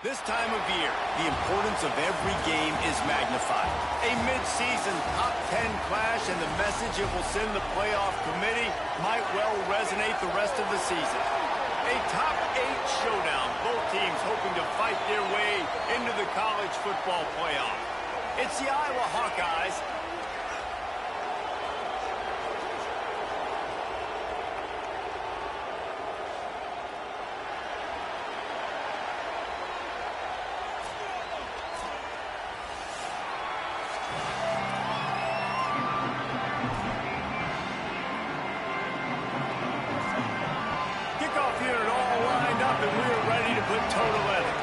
This time of year, the importance of every game is magnified. A mid-season top 10 clash and the message it will send the playoff committee might well resonate the rest of the season. A top 8 showdown, both teams hoping to fight their way into the college football playoff. It's the Iowa Hawkeyes. And we're ready to put toe to leather.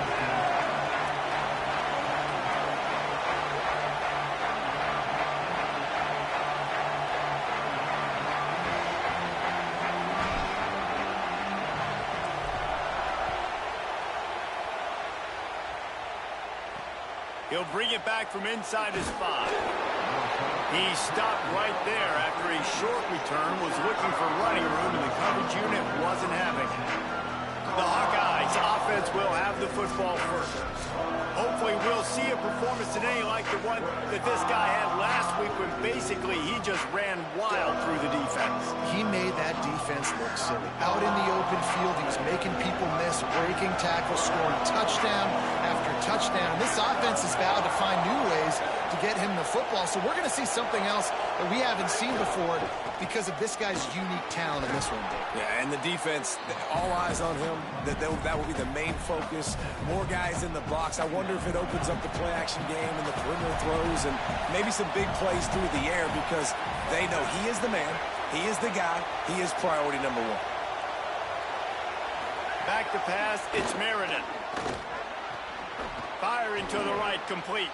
He'll bring it back from inside his 5. He stopped right there after a short return, was looking for running room, and the coverage unit wasn't having it. The Hawkeyes offense will have the football first. Hopefully we'll see a performance today like the one that this guy had last week when basically he just ran wild through the defense. He made that defense look silly. Out in the open field, he was making people miss, breaking tackles, scoring touchdown after touchdown. And this offense is vowed to find new ways to get him the football. So we're going to see something else that we haven't seen before because of this guy's unique talent in this one. Yeah, and the defense, all eyes on him. That will be the main focus. More guys in the box. I wonder if it opens up the play-action game and the perimeter throws and maybe some big plays through the air because they know he is the man, he is the guy, he is priority number 1. Back to pass, it's Meriden. Firing to the right, complete.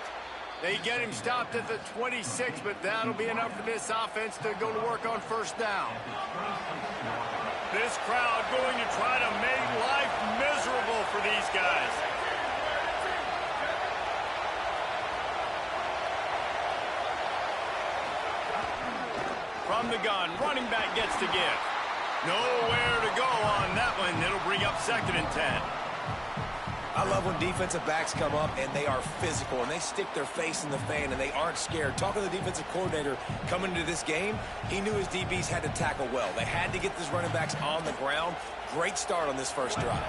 They get him stopped at the 26, but that'll be enough for this offense to go to work on first down. This crowd going to try to make life miserable for these guys. From the gun, running back gets to give. Nowhere to go on that one. It'll bring up 2nd and 10. I love when defensive backs come up and they are physical and they stick their face in the fan and they aren't scared. Talking to the defensive coordinator coming into this game, he knew his DBs had to tackle well. They had to get these running backs on the ground. Great start on this first drive.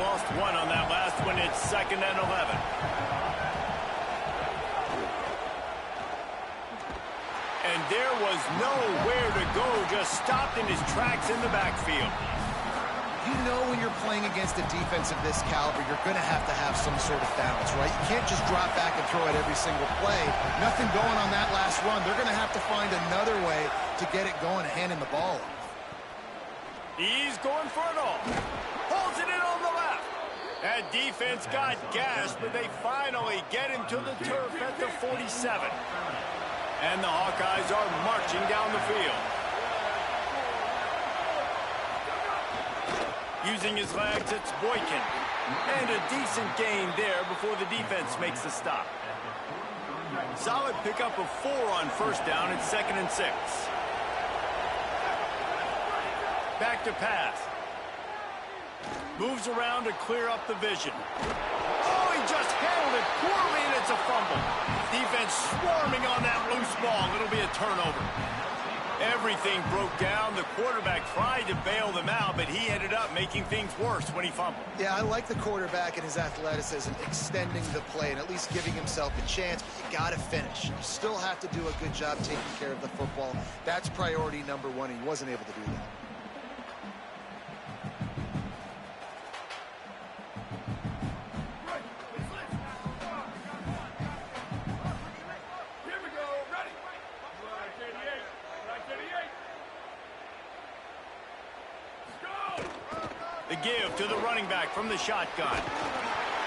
Lost 1 on that last one. It's 2nd and 11. And there was nowhere to go, just stopped in his tracks in the backfield. You know when you're playing against a defense of this caliber, you're going to have some sort of balance, right? You can't just drop back and throw it every single play. Nothing going on that last run. They're going to have to find another way to get it going and handing the ball off. He's going for it all. Holds it in on the left. That defense got gashed, but they finally get him to the turf at the 47. And the Hawkeyes are marching down the field. Using his legs, it's Boykin. And a decent gain there before the defense makes the stop. Solid pickup of 4 on first down. It's 2nd and 6. Back to pass. Moves around to clear up the vision. Oh, he just handled it poorly, and it's a fumble. Defense swarming on that loose ball. It'll be a turnover. Everything broke down. The quarterback tried to bail them out, but he ended up making things worse when he fumbled. Yeah, I like the quarterback and his athleticism, extending the play and at least giving himself a chance, but you got to finish. You still have to do a good job taking care of the football. That's priority number 1, and he wasn't able to do that. The give to the running back from the shotgun.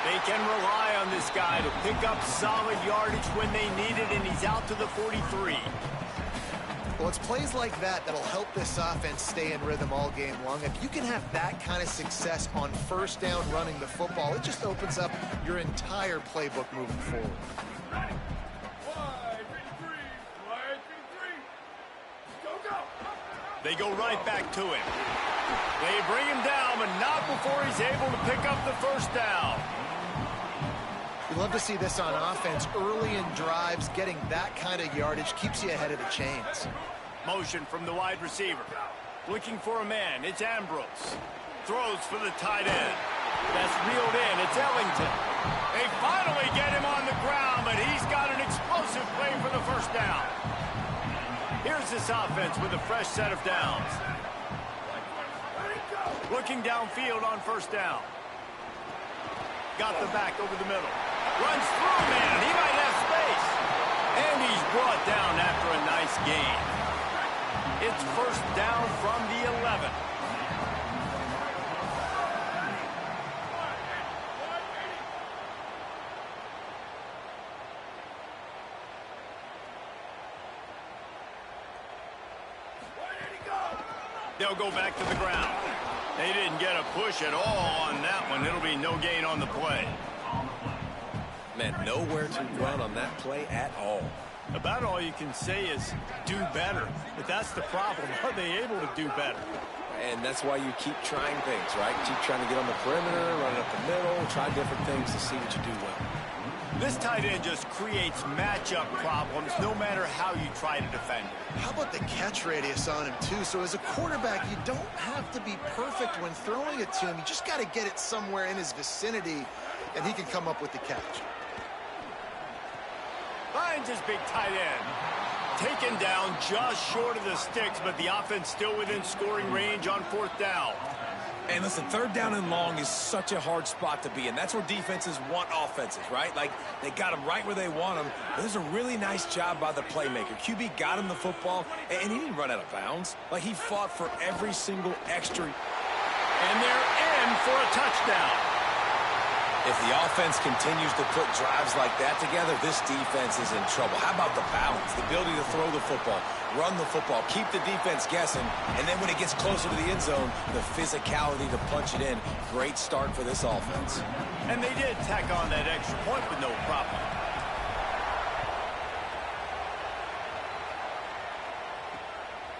They can rely on this guy to pick up solid yardage when they need it, and he's out to the 43. Well, it's plays like that that'll help this offense stay in rhythm all game long. If you can have that kind of success on first down running the football, it just opens up your entire playbook moving forward. They go right back to him. They bring him down, but not before he's able to pick up the first down. You love to see this on offense. Early in drives, getting that kind of yardage keeps you ahead of the chains. Motion from the wide receiver. Looking for a man. It's Ambrose. Throws for the tight end. That's reeled in. It's Ellington. They finally get him on the ground, but he's got an explosive play for the first down. Here's this offense with a fresh set of downs. Looking downfield on first down. Got the back over the middle. Runs through, man. He might have space. And he's brought down after a nice gain. It's first down from the 11. They'll go back to the ground. They didn't get a push at all on that one. It'll be no gain on the play. Man, nowhere to run on that play at all. About all you can say is do better. But that's the problem. Are they able to do better? And that's why you keep trying things, right? Keep trying to get on the perimeter, run it up the middle, try different things to see what you do well. This tight end just creates matchup problems no matter how you try to defend it. How about the catch radius on him, too? So as a quarterback, you don't have to be perfect when throwing it to him. You just got to get it somewhere in his vicinity, and he can come up with the catch. Finds his big tight end. Taken down just short of the sticks, but the offense still within scoring range on fourth down. And listen, third down and long is such a hard spot to be in. That's where defenses want offenses, right? Like, they got them right where they want them. This is a really nice job by the playmaker. QB got him the football, and he didn't run out of bounds. Like, he fought for every single extra. And they're in for a touchdown. If the offense continues to put drives like that together, this defense is in trouble. How about the balance, the ability to throw the football, run the football, keep the defense guessing, and then when it gets closer to the end zone, the physicality to punch it in. Great start for this offense. And they did tack on that extra point with no problem.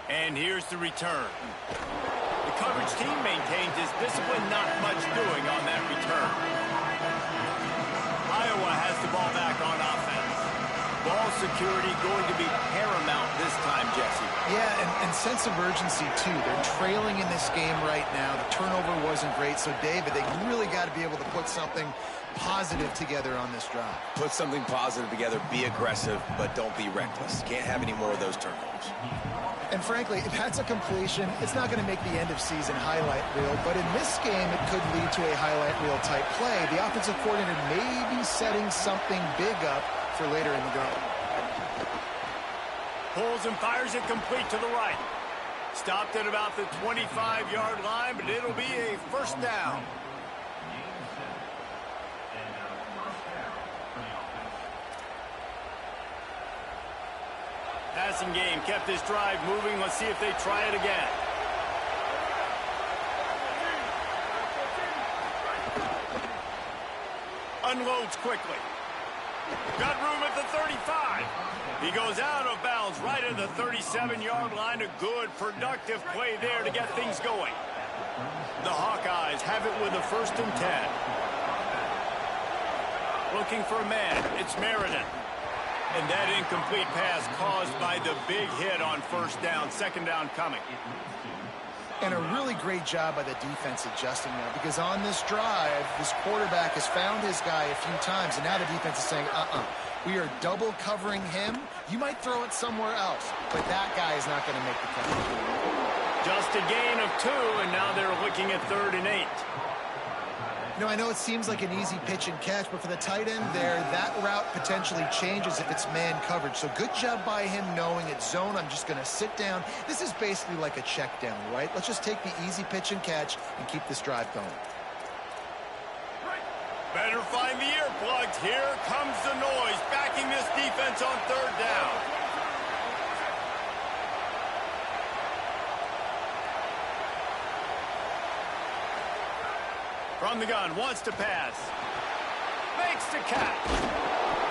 And here's the return. The coverage team maintains his discipline, not much doing on that return. Iowa has the ball back on offense. Ball security going to be paramount this time, Jesse. Yeah, and sense of urgency, too. They're trailing in this game right now. The turnover wasn't great, so, David, they really got to be able to put something positive together on this drive. Put something positive together, be aggressive, but don't be reckless. Can't have any more of those turnovers. And frankly, if that's a completion, it's not going to make the end-of-season highlight reel. But in this game, it could lead to a highlight reel type play. The offensive coordinator may be setting something big up for later in the game. Pulls and fires it complete to the right. Stopped at about the 25-yard line, but it'll be a first down. Passing game kept this drive moving. Let's see if they try it again. Unloads quickly. Got room at the 35. He goes out of bounds right at the 37-yard line. A good, productive play there to get things going. The Hawkeyes have it with a 1st and 10. Looking for a man. It's Meriden. And that incomplete pass caused by the big hit on first down. Second down coming. And a really great job by the defense adjusting now, because on this drive, this quarterback has found his guy a few times, and now the defense is saying, we are double covering him. You might throw it somewhere else, but that guy is not going to make the catch. Just a gain of 2, and now they're looking at 3rd and 8. You know, I know it seems like an easy pitch and catch, but for the tight end there, that route potentially changes if it's man coverage. So good job by him knowing it's zone. I'm just going to sit down. This is basically like a check down, right? Let's just take the easy pitch and catch and keep this drive going. Better find the earplugs. Here comes the noise, backing this defense on 3rd down. From the gun, wants to pass. Makes the catch.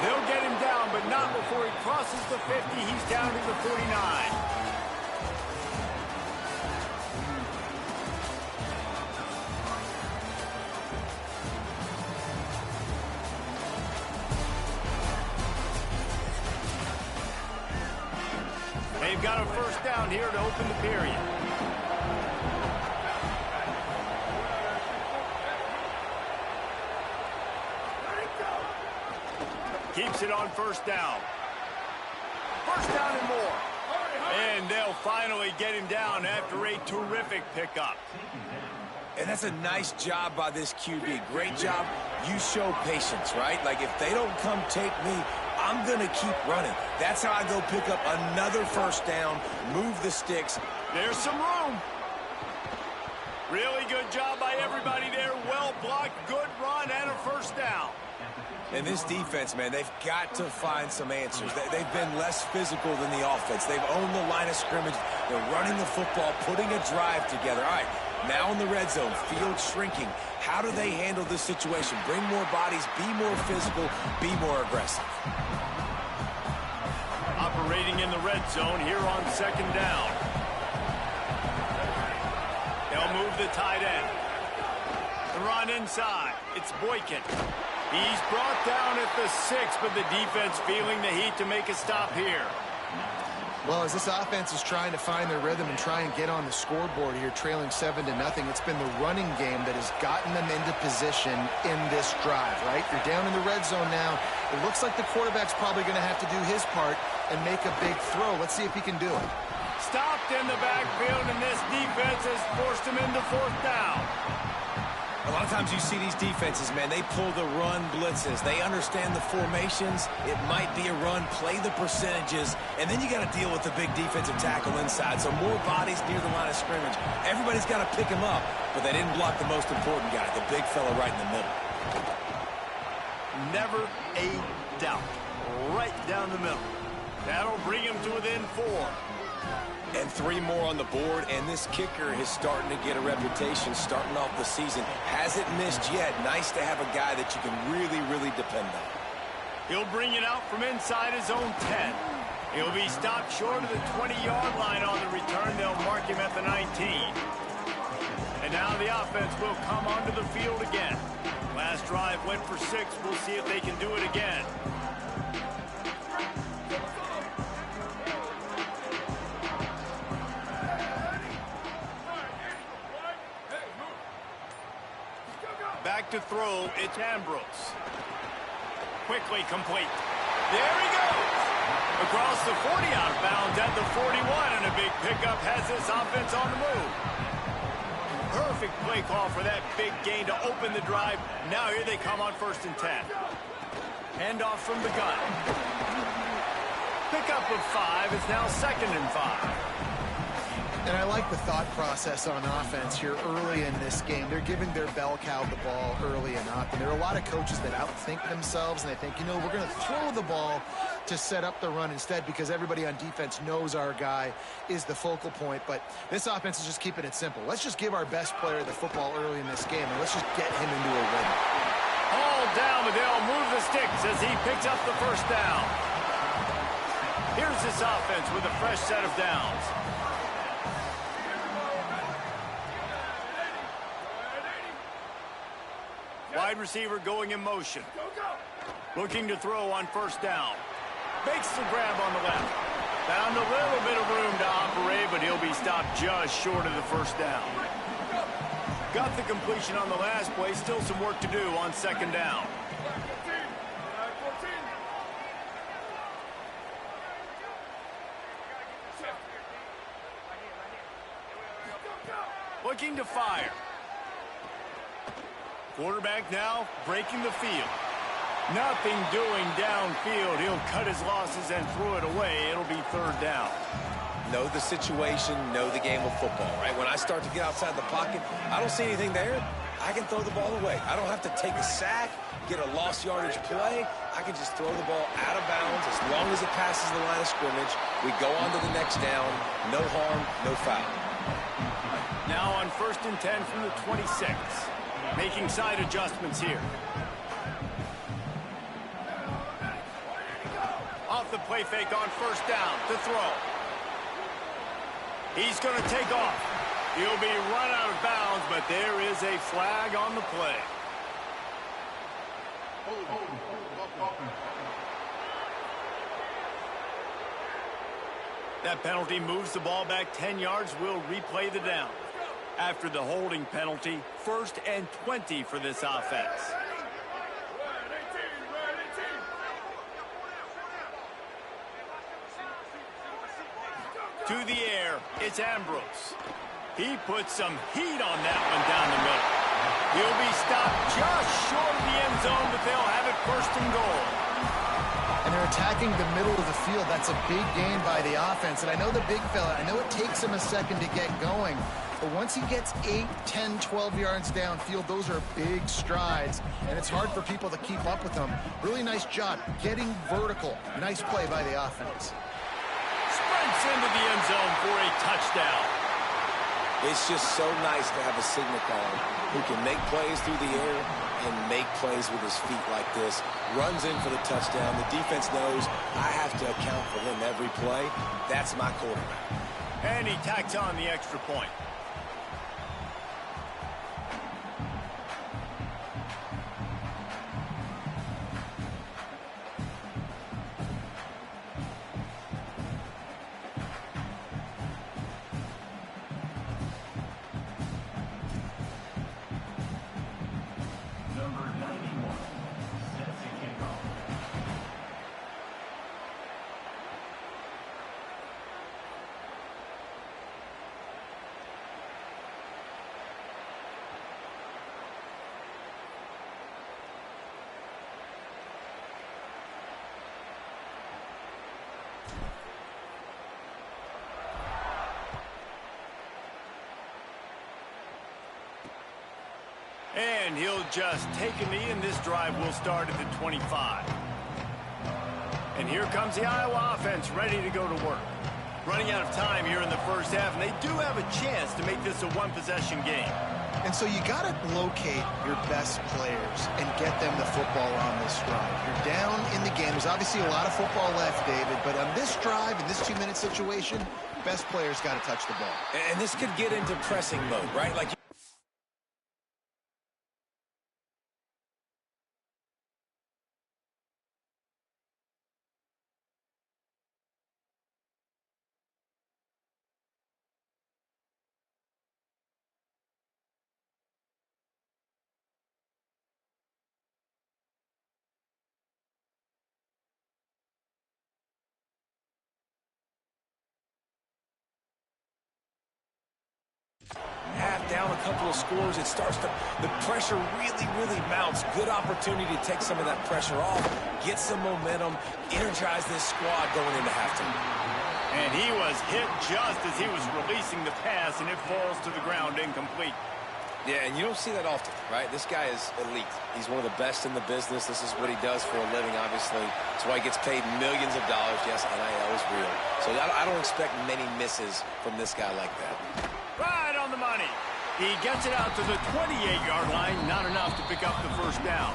They'll get him down, but not before he crosses the 50. He's down to the 49. got a first down here to open the period. Keeps it on first down. First down and more. And they'll finally get him down after a terrific pickup. And that's a nice job by this QB. Great job. You show patience, right? Like, if they don't come take me, I'm going to keep running. That's how I go pick up another first down, move the sticks. There's some room. Really good job by everybody there. Well blocked, good run, and a first down. And this defense, man, they've got to find some answers. They've been less physical than the offense. They've owned the line of scrimmage. They're running the football, putting a drive together. All right, now in the red zone, field shrinking. How do they handle this situation? Bring more bodies, be more physical, be more aggressive. Operating in the red zone here on second down. They'll move the tight end. The run inside. It's Boykin. He's brought down at the 6, but the defense feeling the heat to make a stop here. Well, as this offense is trying to find their rhythm and try and get on the scoreboard here, trailing 7-0, it's been the running game that has gotten them into position in this drive, right? You're down in the red zone now. It looks like the quarterback's probably going to have to do his part and make a big throw. Let's see if he can do it. Stopped in the backfield, and this defense has forced him into fourth down. A lot of times you see these defenses, man, they pull the run blitzes. They understand the formations. It might be a run, play the percentages, and then you got to deal with the big defensive tackle inside. So more bodies near the line of scrimmage. Everybody's got to pick him up, but they didn't block the most important guy, the big fella right in the middle. Never a doubt. Right down the middle. That'll bring him to within 4. And 3 more on the board, and this kicker is starting to get a reputation starting off the season. Hasn't missed yet. Nice to have a guy that you can really, really depend on. He'll bring it out from inside his own 10. He'll be stopped short of the 20-yard line on the return. They'll mark him at the 19. And now the offense will come onto the field again. Last drive went for 6. We'll see if they can do it again. Back to throw, it's Ambrose. Quickly complete. There he goes. Across the 40, out of bounds at the 41, and a big pickup has this offense on the move. Perfect play call for that big gain to open the drive. Now here they come on 1st and 10. Handoff from the gun. Pickup of 5 is now 2nd and 5. And I like the thought process on offense here early in this game. They're giving their bell cow the ball early and often. There are a lot of coaches that outthink themselves, and they think, you know, we're going to throw the ball to set up the run instead because everybody on defense knows our guy is the focal point. But this offense is just keeping it simple. Let's just give our best player the football early in this game, and let's just get him into a rhythm. All down, but they'll move the sticks as he picks up the first down. Here's this offense with a fresh set of downs. Wide receiver going in motion. Looking to throw on 1st down. Makes the grab on the left. Found a little bit of room to operate, but he'll be stopped just short of the 1st down. Got the completion on the last play. Still some work to do on 2nd down. Looking to fire. Quarterback now breaking the field. Nothing doing downfield. He'll cut his losses and throw it away. It'll be 3rd down. Know the situation, know the game of football, right? When I start to get outside the pocket, I don't see anything there. I can throw the ball away. I don't have to take a sack, get a lost yardage play. I can just throw the ball out of bounds as long as it passes the line of scrimmage. We go on to the next down. No harm, no foul. Now on 1st and 10 from the 26. Making side adjustments here. Off the play fake on 1st down to throw. He's going to take off. He'll be run out of bounds, but there is a flag on the play. That penalty moves the ball back 10 yards. We'll replay the down. After the holding penalty, 1st and 20 for this offense. To the air, it's Ambrose. He puts some heat on that one down the middle. He'll be stopped just short of the end zone, but they'll have it 1st and goal. And they're attacking the middle of the field. That's a big gain by the offense. And I know the big fella, I know it takes him a second to get going. But once he gets 8, 10, 12 yards downfield, those are big strides. And it's hard for people to keep up with them. Really nice job getting vertical. Nice play by the offense. Sprints into the end zone for a touchdown. It's just so nice to have a signal caller who can make plays through the air and make plays with his feet like this. Runs in for the touchdown. The defense knows I have to account for him every play. That's my quarterback. And he tacks on the extra point. And he'll just take a knee, and this drive will start at the 25. And here comes the Iowa offense ready to go to work. Running out of time here in the first half, and they do have a chance to make this a one-possession game. And so you got to locate your best players and get them the football on this drive. You're down in the game. There's obviously a lot of football left, David, but on this drive, in this 2-minute situation, best players got to touch the ball. And this could get into pressing mode, right? Like down a couple of scores, it starts to, the pressure really mounts. Good opportunity to take some of that pressure off, get some momentum, energize this squad going into halftime. And he was hit just as he was releasing the pass, and it falls to the ground incomplete. Yeah, and you don't see that often, right? This guy is elite. He's one of the best in the business. This is what he does for a living, obviously. That's why he gets paid millions of dollars. Yes, NIL is real. So I don't expect many misses from this guy like that. Right on the money. He gets it out to the 28-yard line, not enough to pick up the first down.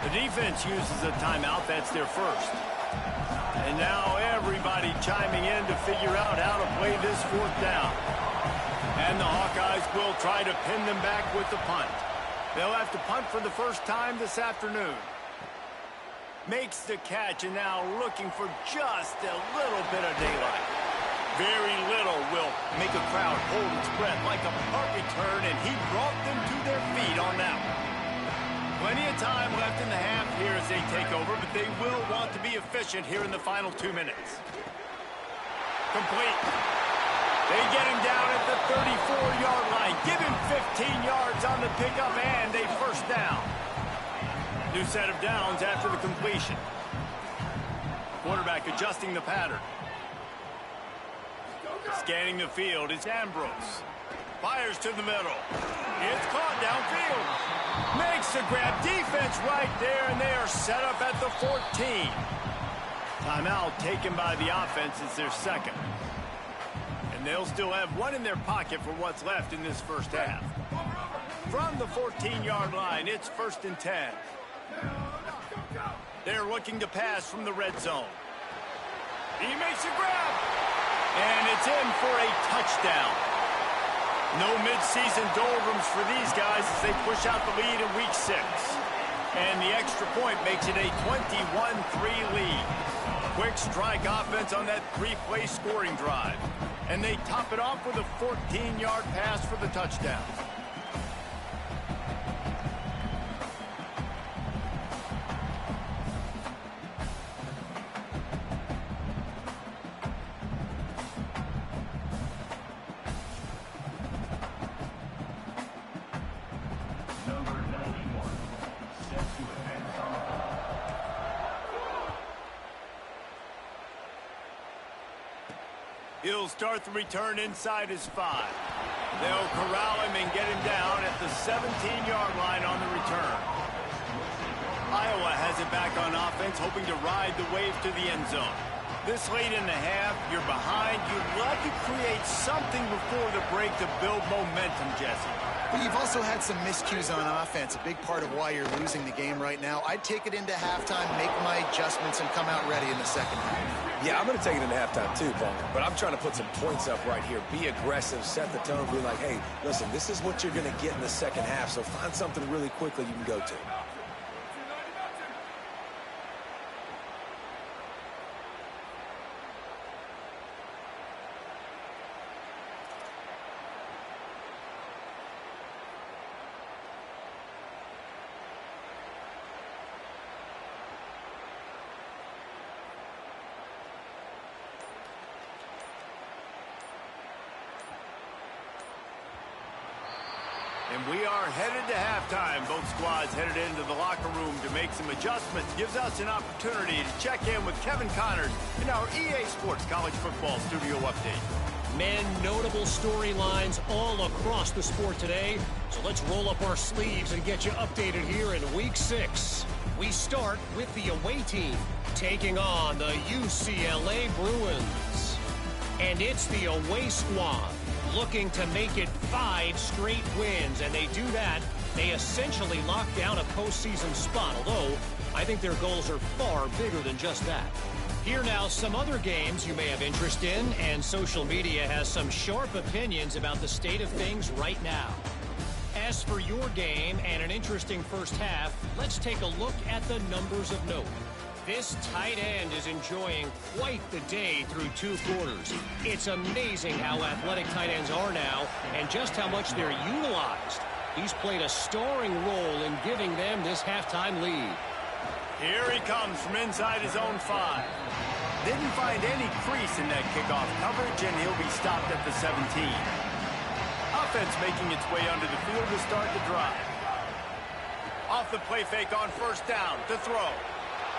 The defense uses a timeout. That's their first. And now everybody chiming in to figure out how to play this 4th down. And the Hawkeyes will try to pin them back with the punt. They'll have to punt for the first time this afternoon. Makes the catch, and now looking for just a little bit of daylight. Very little will make a crowd hold its breath like a punt return, and he brought them to their feet on that one. Plenty of time left in the half here as they take over, but they will want to be efficient here in the final 2 minutes. Complete. They get him down at the 34-yard line. Give him 15 yards on the pickup and a first down. New set of downs after the completion. Quarterback adjusting the pattern. Scanning the field, it's Ambrose. Fires to the middle. It's caught downfield. Makes the grab. Defense right there, and they are set up at the 14. Timeout taken by the offense. It's their second. And they'll still have one in their pocket for what's left in this first half. From the 14-yard line, it's 1st and 10. They're looking to pass from the red zone. He makes a grab. And it's in for a touchdown. No midseason doldrums for these guys as they push out the lead in week 6. And the extra point makes it a 21-3 lead. Quick strike offense on that three-play scoring drive. And they top it off with a 14-yard pass for the touchdown. He'll start the return inside his 5. They'll corral him and get him down at the 17-yard line on the return. Iowa has it back on offense, hoping to ride the wave to the end zone. This late in the half, you're behind. You'd like to create something before the break to build momentum, Jesse. But you've also had some miscues on offense, a big part of why you're losing the game right now. I'd take it into halftime, make my adjustments, and come out ready in the second half. Yeah, I'm going to take it into halftime too, Paul. But I'm trying to put some points up right here. Be aggressive, set the tone, be like, hey, listen, this is what you're going to get in the second half, so find something really quickly you can go to. And we are headed to halftime. Both squads headed into the locker room to make some adjustments. Gives us an opportunity to check in with Kevin Connors in our EA Sports College Football Studio Update. Men, notable storylines all across the sport today. So let's roll up our sleeves and get you updated here in Week 6. We start with the away team taking on the UCLA Bruins. And it's the away squad looking to make it 5 straight wins, and they do that. They essentially lock down a postseason spot, although I think their goals are far bigger than just that. Here now, some other games you may have interest in, and social media has some sharp opinions about the state of things right now. As for your game and an interesting first half, let's take a look at the numbers of note. This tight end is enjoying quite the day through 2 quarters. It's amazing how athletic tight ends are now and just how much they're utilized. He's played a starring role in giving them this halftime lead. Here he comes from inside his own 5. Didn't find any crease in that kickoff coverage, and he'll be stopped at the 17. Offense making its way under the field to start the drive. Off the play fake on first down to throw.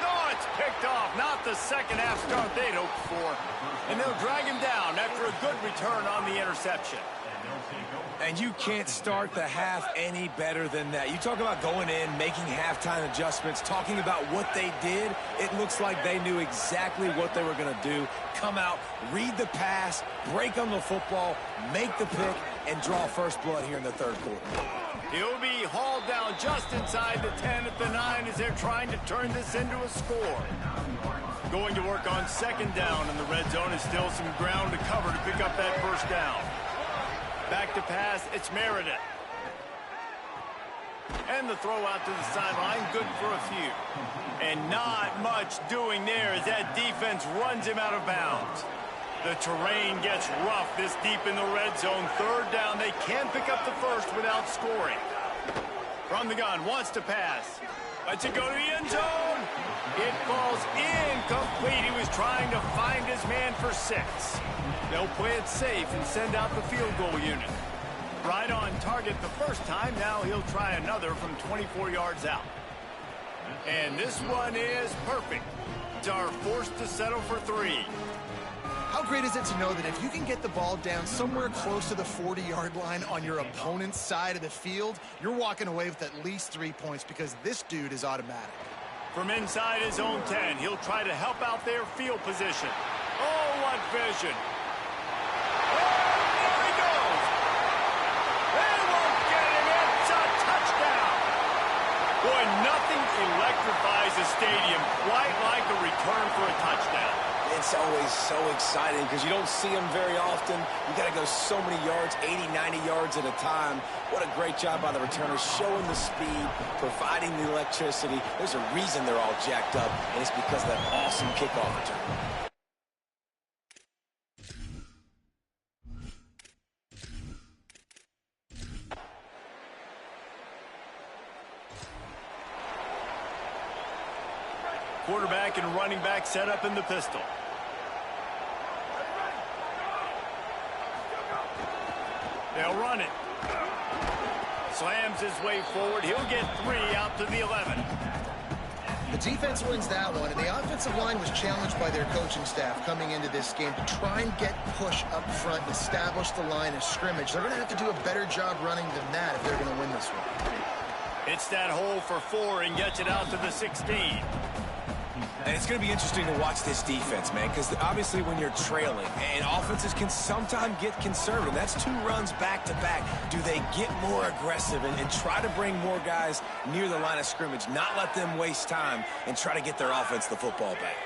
No, it's picked off. Not the second half start they'd hoped for. And they'll drag him down after a good return on the interception. And you can't start the half any better than that. You talk about going in, making halftime adjustments, talking about what they did. It looks like they knew exactly what they were going to do. Come out, read the pass, break on the football, make the pick, and draw first blood here in the third quarter. He'll be hauled down just inside the 10 at the 9 as they're trying to turn this into a score. Going to work on second down in the red zone is still some ground to cover to pick up that first down. Back to pass, it's Meredith. And the throw out to the sideline, good for a few. And not much doing there as that defense runs him out of bounds. The terrain gets rough this deep in the red zone. Third down, they can pick up the first without scoring. From the gun, wants to pass. Lets it go to the end zone. It falls incomplete. He was trying to find his man for 6. They'll play it safe and send out the field goal unit. Right on target the first time. Now he'll try another from 24 yards out. And this one is perfect. Are forced to settle for 3. How great is it to know that if you can get the ball down somewhere close to the 40-yard line on your opponent's side of the field, you're walking away with at least 3 points because this dude is automatic. From inside his own 10, he'll try to help out their field position. Oh, what vision. Oh, there he goes. They won't get him. It's a touchdown. Boy, nothing electrifies a stadium quite like a return for a touchdown. It's always so exciting because you don't see them very often. You got to go so many yards, 80, 90 yards at a time. What a great job by the returners, showing the speed, providing the electricity. There's a reason they're all jacked up, and it's because of that awesome kickoff return. Quarterback and running back set up in the pistol. They'll run it. Slams his way forward. He'll get 3 out to the 11. The defense wins that one, and the offensive line was challenged by their coaching staff coming into this game to try and get push up front and establish the line of scrimmage. They're going to have to do a better job running than that if they're going to win this one. It's that hole for 4 and gets it out to the 16. And it's going to be interesting to watch this defense, man, because obviously when you're trailing, and offenses can sometimes get conservative. That's 2 runs back-to-back. Do they get more aggressive and try to bring more guys near the line of scrimmage, not let them waste time, and try to get their offense the football back?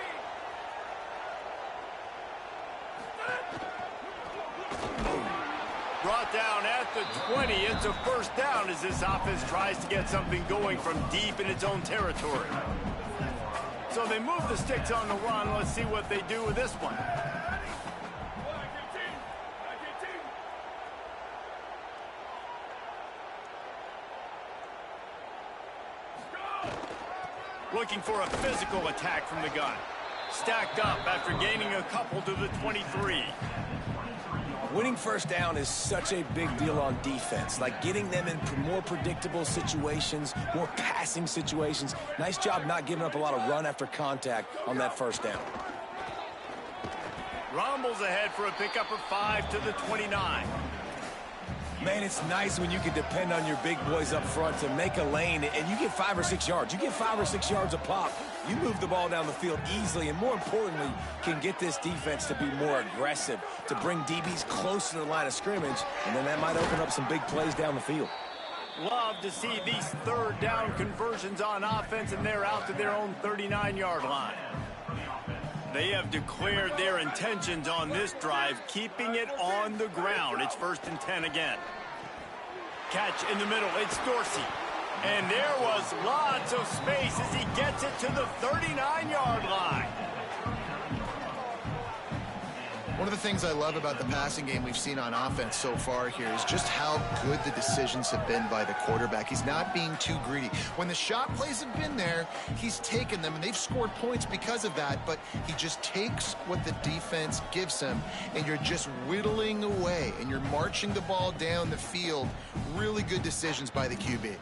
Brought down at the 20. It's a first down as this offense tries to get something going from deep in its own territory. So they move the sticks on the run. Let's see what they do with this one. Looking for a physical attack from the gun. Stacked up after gaining a couple to the 23. Winning first down is such a big deal on defense, like getting them in more predictable situations, more passing situations. Nice job not giving up a lot of run after contact on that first down. Rumbles ahead for a pickup of 5 to the 29. Man, it's nice when you can depend on your big boys up front to make a lane, and you get 5 or 6 yards. You get 5 or 6 yards a pop. You move the ball down the field easily, and more importantly, can get this defense to be more aggressive, to bring DBs closer to the line of scrimmage, and then that might open up some big plays down the field. Love to see these third down conversions on offense, and they're out to their own 39-yard line. They have declared their intentions on this drive, keeping it on the ground. It's 1st and 10 again. Catch in the middle. It's Dorsey. And there was lots of space as he gets it to the 39-yard line. One of the things I love about the passing game we've seen on offense so far here is just how good the decisions have been by the quarterback. He's not being too greedy. When the shot plays have been there, he's taken them, and they've scored points because of that, but he just takes what the defense gives him, and you're just whittling away, and you're marching the ball down the field. Really good decisions by the QB.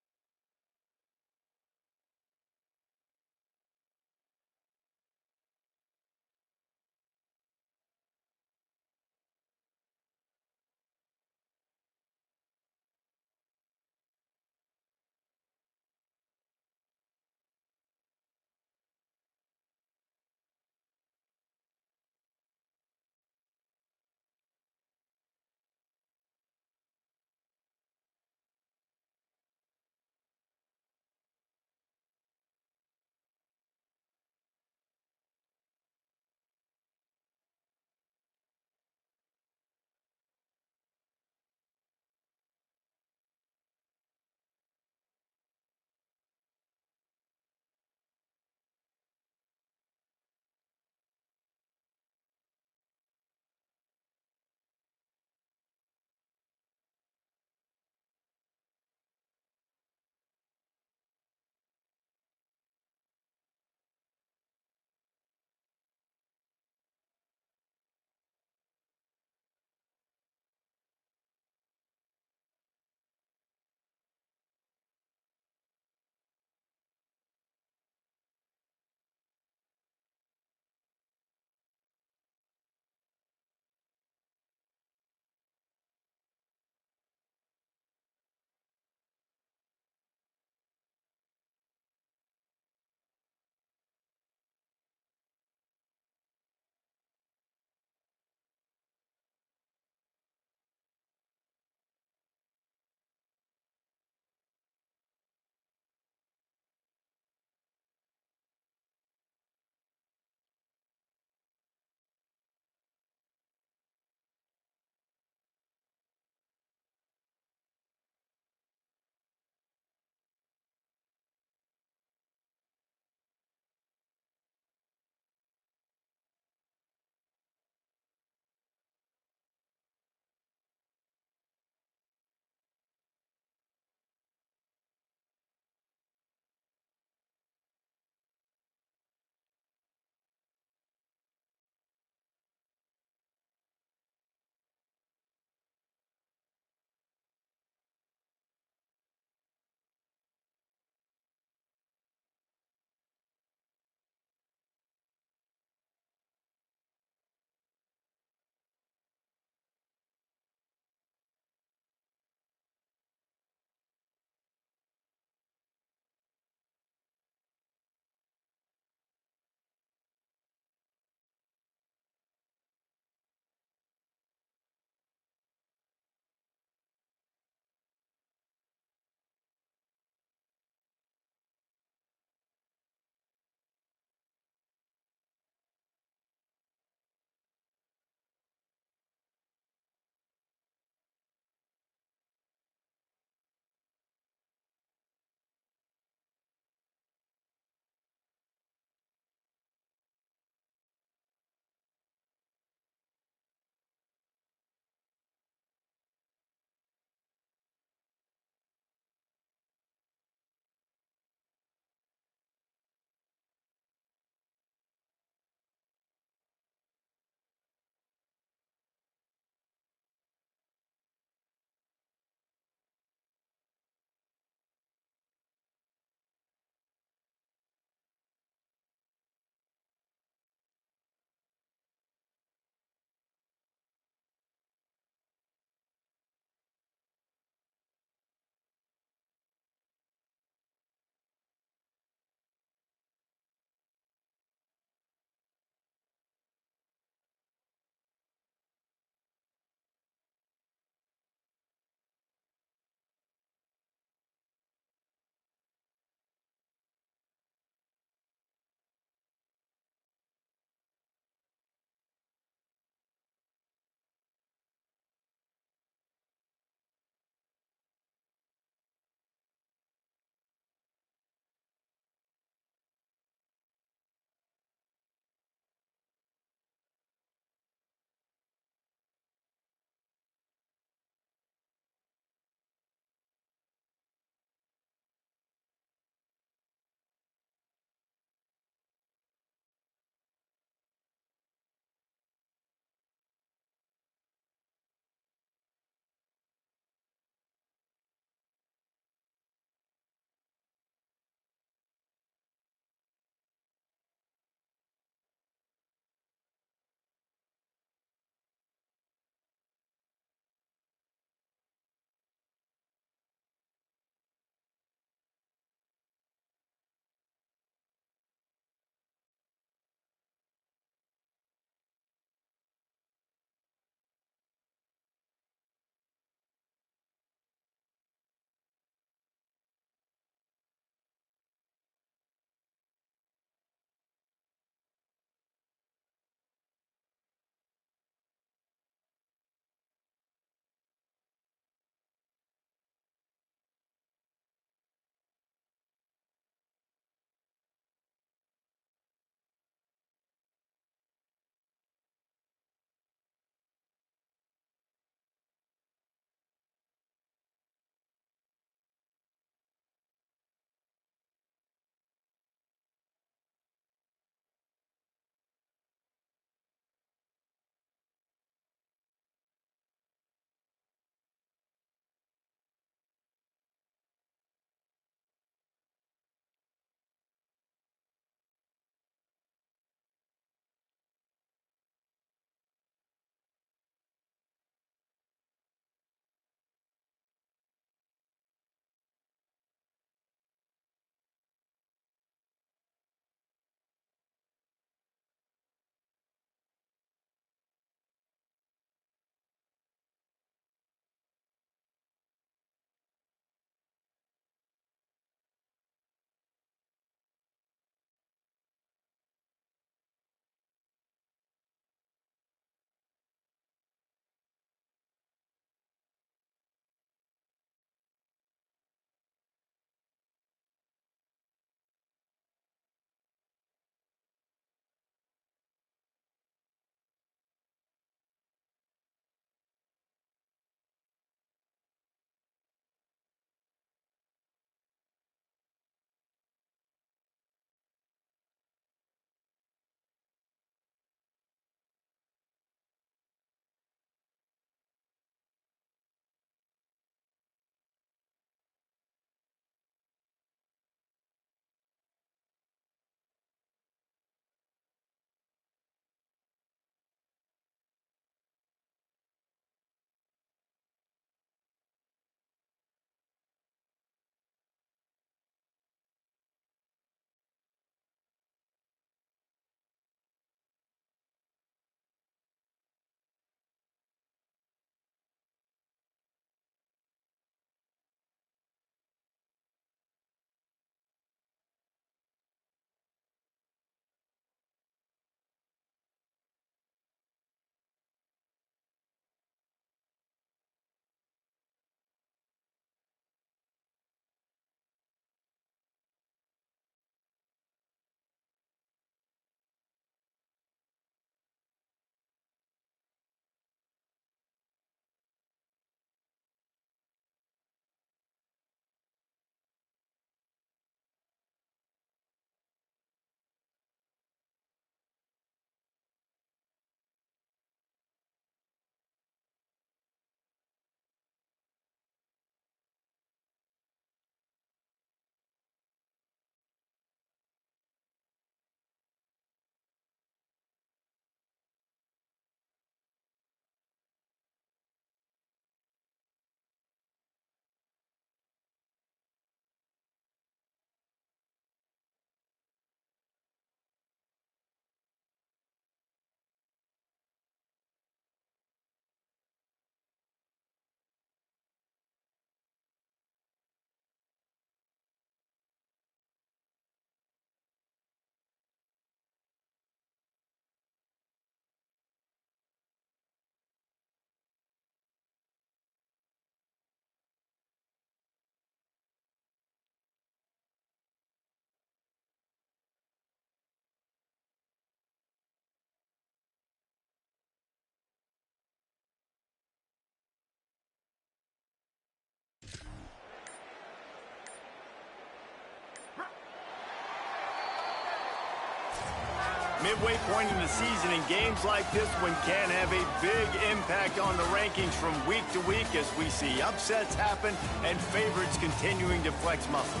Midway point in the season, and games like this one can have a big impact on the rankings from week to week as we see upsets happen and favorites continuing to flex muscle.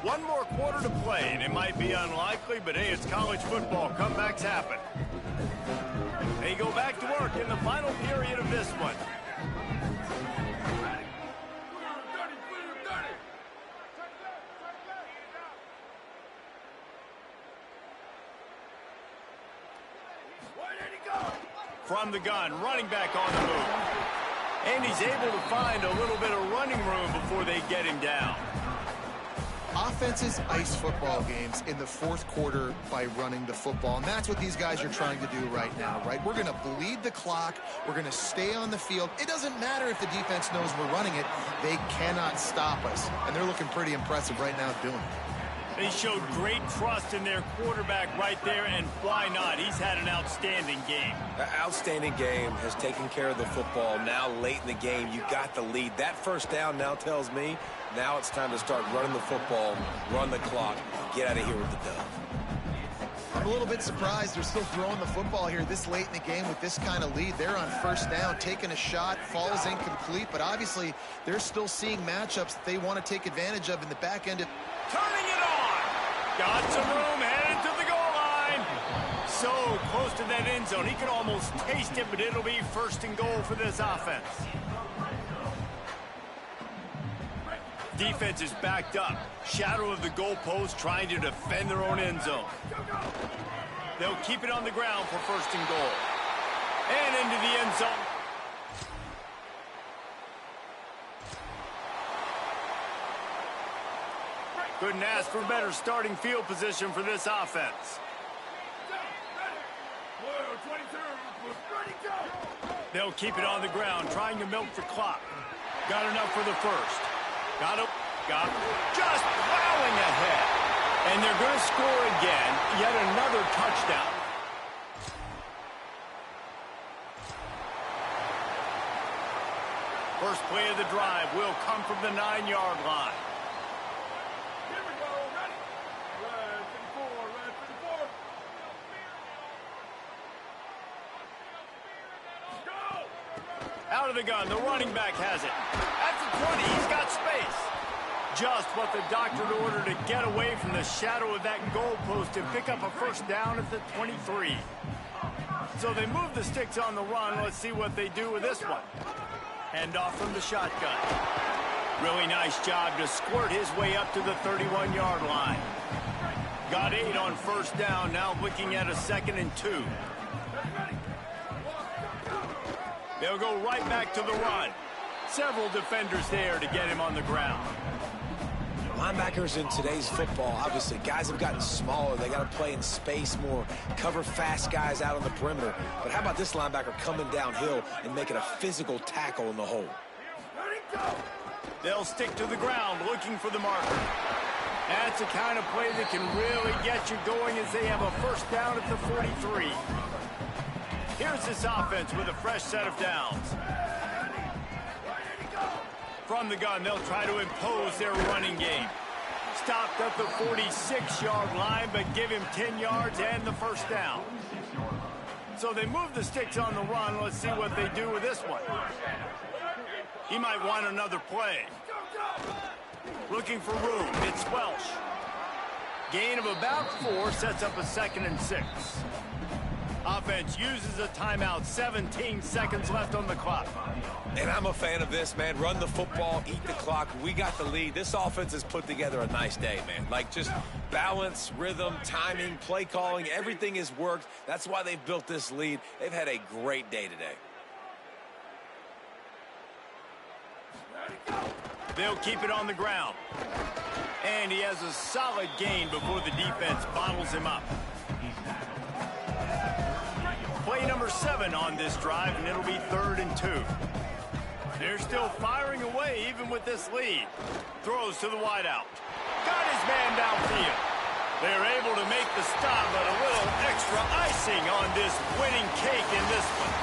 One more quarter to play, and it might be unlikely, but hey, it's college football. Comebacks happen. They go back to work in the final period of this one. From the gun, running back on the move. And he's able to find a little bit of running room before they get him down. Offenses ice football games in the fourth quarter by running the football, and that's what these guys are trying to do right now, right? We're going to bleed the clock. We're going to stay on the field. It doesn't matter if the defense knows we're running it. They cannot stop us, and they're looking pretty impressive right now doing it. They showed great trust in their quarterback right there, and why not? He's had an outstanding game. An outstanding game, has taken care of the football. Now late in the game, you got the lead. That first down now tells me now it's time to start running the football, run the clock, get out of here with the dub. I'm a little bit surprised they're still throwing the football here this late in the game with this kind of lead. They're on first down, taking a shot, falls incomplete, but obviously they're still seeing matchups that they want to take advantage of in the back end. Turning it on. Got some room, headed to the goal line. So close to that end zone. He could almost taste it, but it'll be first and goal for this offense. Defense is backed up. Shadow of the goalpost, trying to defend their own end zone. They'll keep it on the ground for first and goal. And into the end zone. Couldn't ask for better starting field position for this offense. They'll keep it on the ground, trying to milk the clock. Got enough for the first. Got just plowing ahead. And they're going to score again. Yet another touchdown. First play of the drive will come from the 9-yard line. Out of the gun, the running back has it. At the 20, he's got space. Just what the doctor ordered to get away from the shadow of that goalpost and pick up a first down at the 23. So they move the sticks on the run. Let's see what they do with this one. Hand off from the shotgun. Really nice job to squirt his way up to the 31-yard line. Got 8 on first down, now looking at a 2nd and 2. They'll go right back to the run. Several defenders there to get him on the ground. Linebackers in today's football, obviously, guys have gotten smaller. They got to play in space more, cover fast guys out on the perimeter. But how about this linebacker coming downhill and making a physical tackle in the hole? They'll stick to the ground looking for the marker. That's the kind of play that can really get you going as they have a first down at the 43. Here's this offense with a fresh set of downs. From the gun, they'll try to impose their running game. Stopped at the 46-yard line, but give him 10 yards and the first down. So they move the sticks on the run. Let's see what they do with this one. He might want another play. Looking for room. It's Welsh. Gain of about 4 sets up a 2nd and 6. Offense uses a timeout. 17 seconds left on the clock. And I'm a fan of this, man. Run the football, eat the clock. We got the lead. This offense has put together a nice day, man. Like, just balance, rhythm, timing, play calling, everything has worked. That's why they've built this lead. They've had a great day today. They'll keep it on the ground. And he has a solid gain before the defense bottles him up. Play number 7 on this drive, and it'll be 3rd and 2. They're still firing away even with this lead. Throws to the wideout. Got his man downfield. They're able to make the stop, but a little extra icing on this winning cake in this one.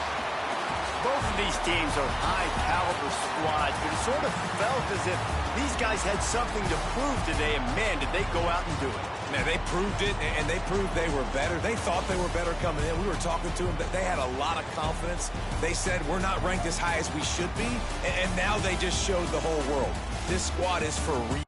both of these teams are high-caliber squads, but it sort of felt as if these guys had something to prove today, and man, did they go out and do it. Man, they proved it, and they proved they were better. They thought they were better coming in. We were talking to them. They had a lot of confidence. They said, we're not ranked as high as we should be, and now they just showed the whole world. This squad is for real.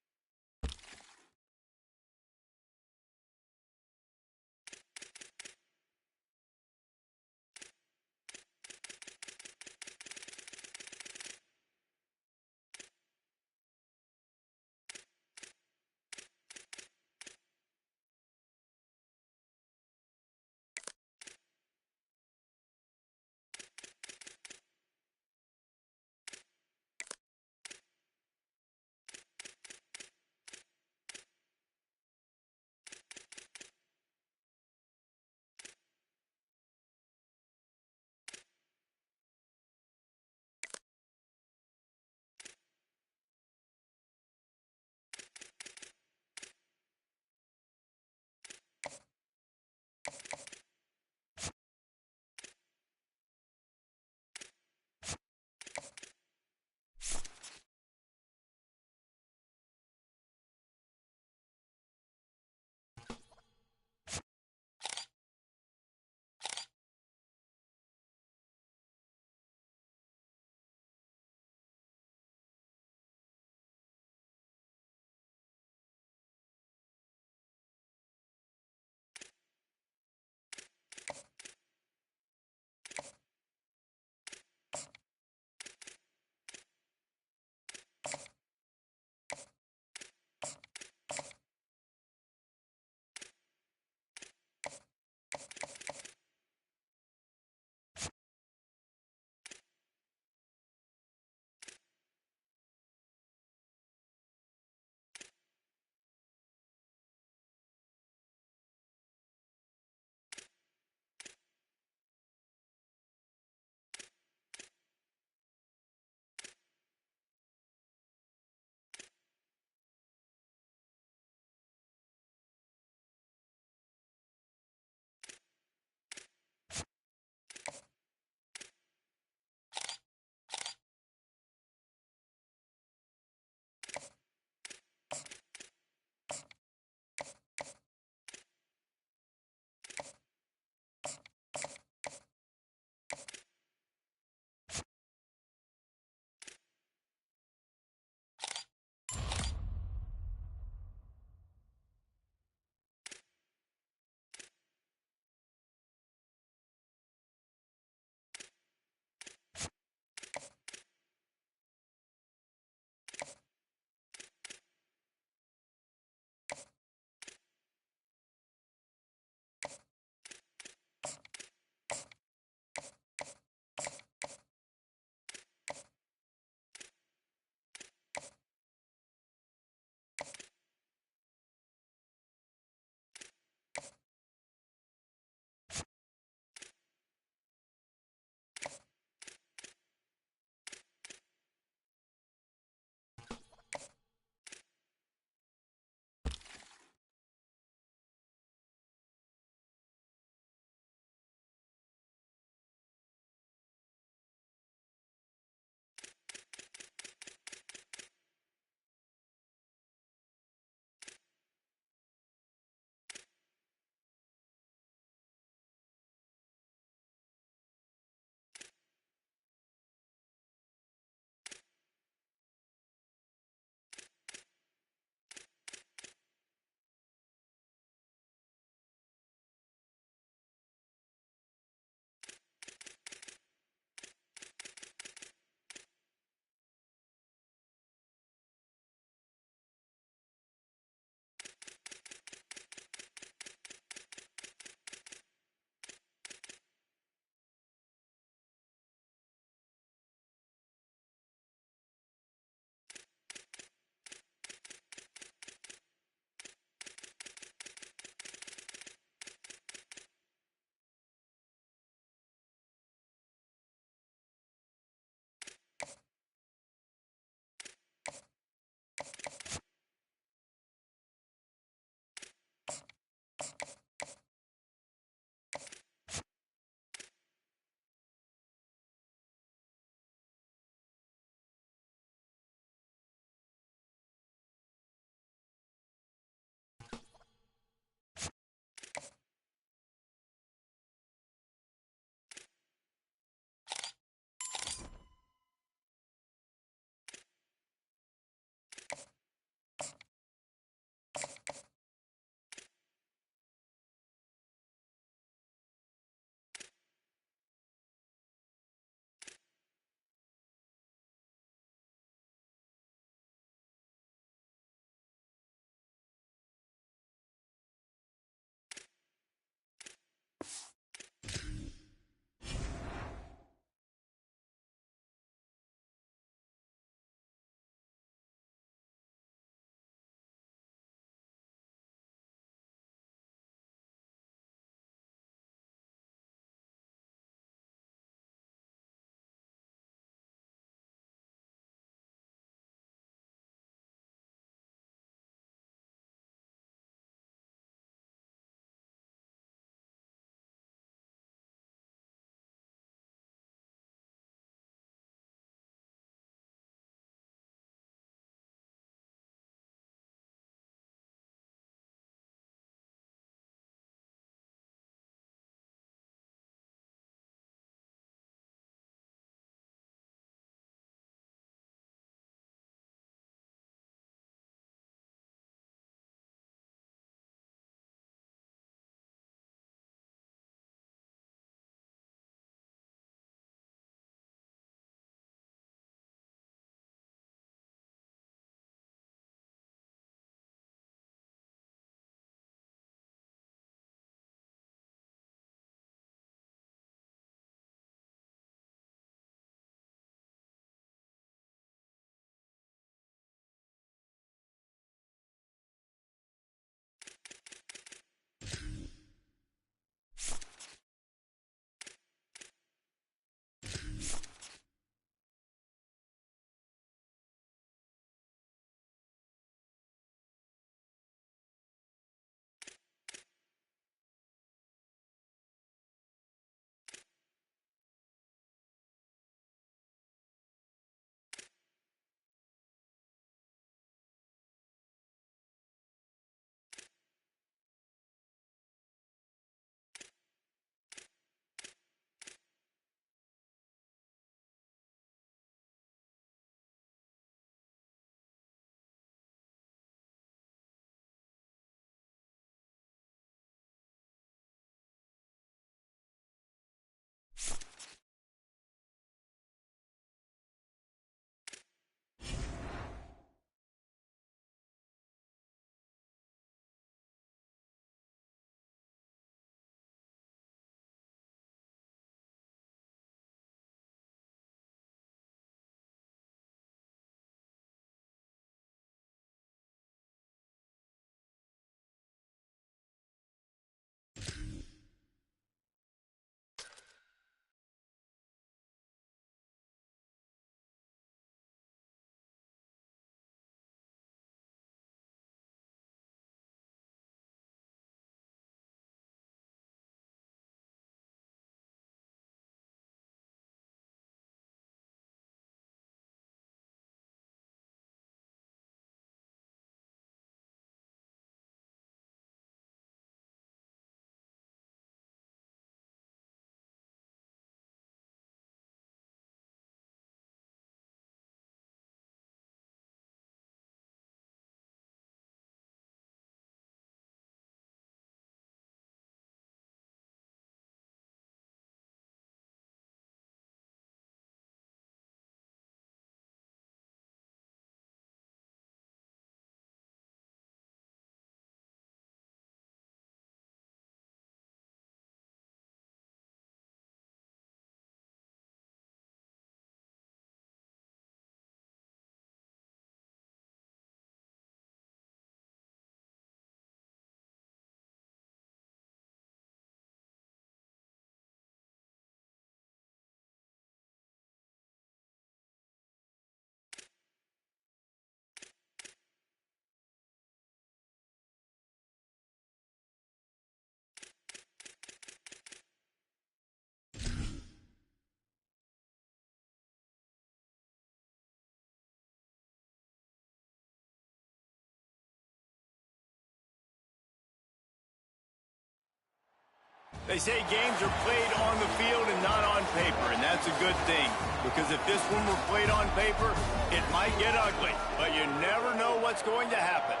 They say games are played on the field and not on paper, and that's a good thing. Because if this one were played on paper, it might get ugly. But you never know what's going to happen.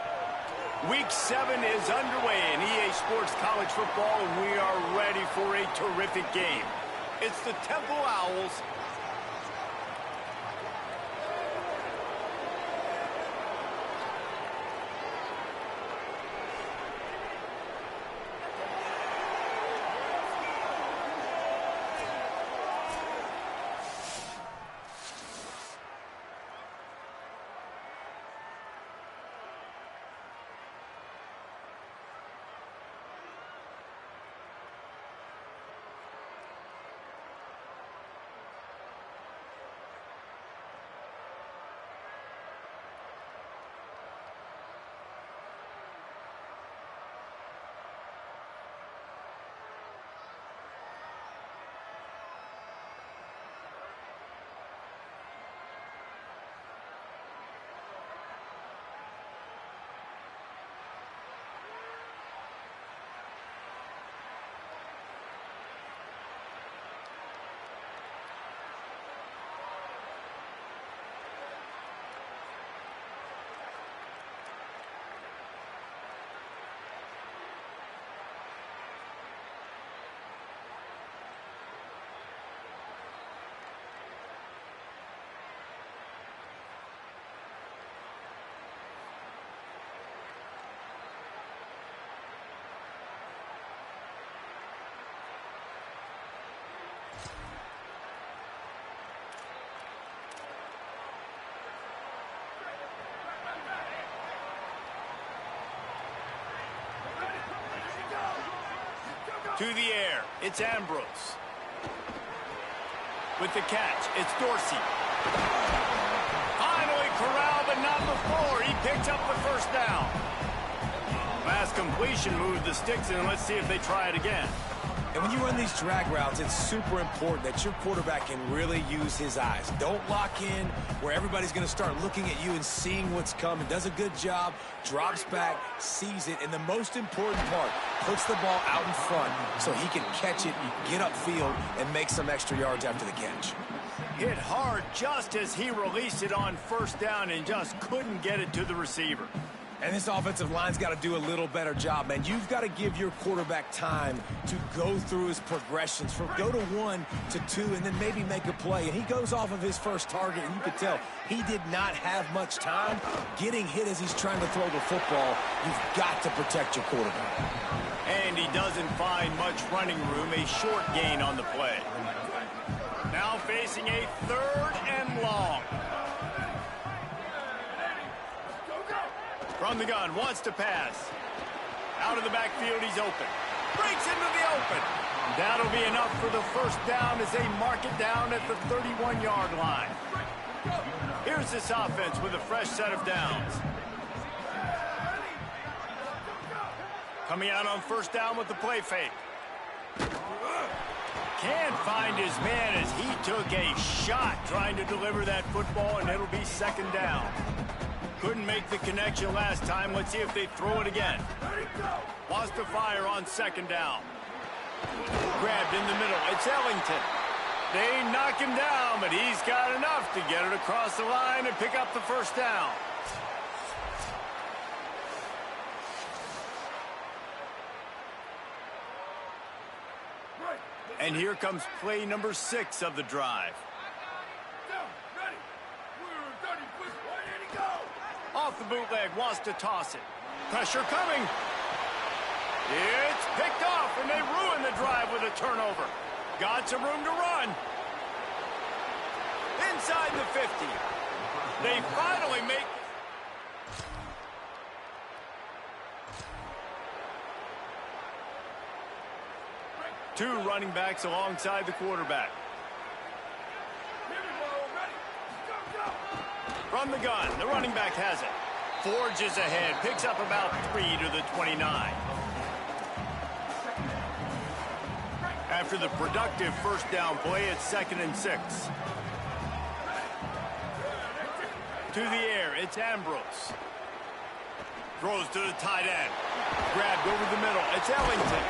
Week 7 is underway in EA Sports College Football, and we are ready for a terrific game. It's the Temple Owls. To the air, it's Ambrose. With the catch, it's Dorsey. Finally corralled, but not before. He picks up the first down. Last completion moved the sticks, and let's see if they try it again. And when you run these drag routes, it's super important that your quarterback can really use his eyes. Don't lock in where everybody's going to start looking at you and seeing what's coming. Does a good job, drops back, sees it, and the most important part, puts the ball out in front so he can catch it, get upfield, and make some extra yards after the catch. Hit hard just as he released it on first down and just couldn't get it to the receiver. And this offensive line's got to do a little better job, man. You've got to give your quarterback time to go through his progressions, from go to 1 to 2, and then maybe make a play. And he goes off of his first target, and you could tell he did not have much time getting hit as he's trying to throw the football. You've got to protect your quarterback. And he doesn't find much running room, a short gain on the play. Now facing a 3rd and long. From the gun, wants to pass. Out of the backfield, he's open. Breaks into the open. That'll be enough for the first down as they mark it down at the 31-yard line. Here's this offense with a fresh set of downs. Coming out on first down with the play fake. Can't find his man as he took a shot trying to deliver that football, and it'll be 2nd down. Couldn't make the connection last time. Let's see if they throw it again. Wants to fire on 2nd down. Grabbed in the middle. It's Ellington. They knock him down, but he's got enough to get it across the line and pick up the first down. And here comes play number 6 of the drive. Off the bootleg, wants to toss it. Pressure coming. It's picked off, and they ruin the drive with a turnover. Got some room to run. Inside the 50. They finally make... Two running backs alongside the quarterback. From the gun, the running back has it. Forges ahead, picks up about 3 to the 29. After the productive first down play, it's 2nd and 6. To the air, it's Ambrose. Throws to the tight end. Grabbed over the middle, it's Ellington.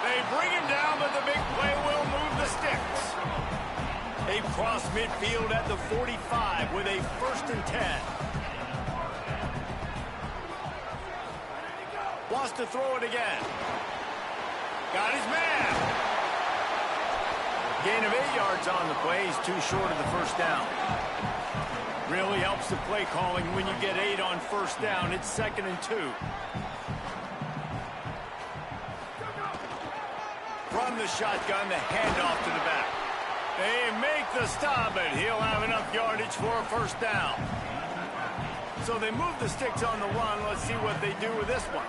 They bring him down, but the big play will move the sticks. They cross midfield at the 45 with a 1st and 10. Wants to throw it again. Got his man. Gain of 8 yards on the play. He's too short of the 1st down. Really helps the play calling when you get 8 on 1st down. It's 2nd and 2. From the shotgun, the handoff to the back. They make the stop, but he'll have enough yardage for a 1st down. So they move the sticks on the run. Let's see what they do with this one.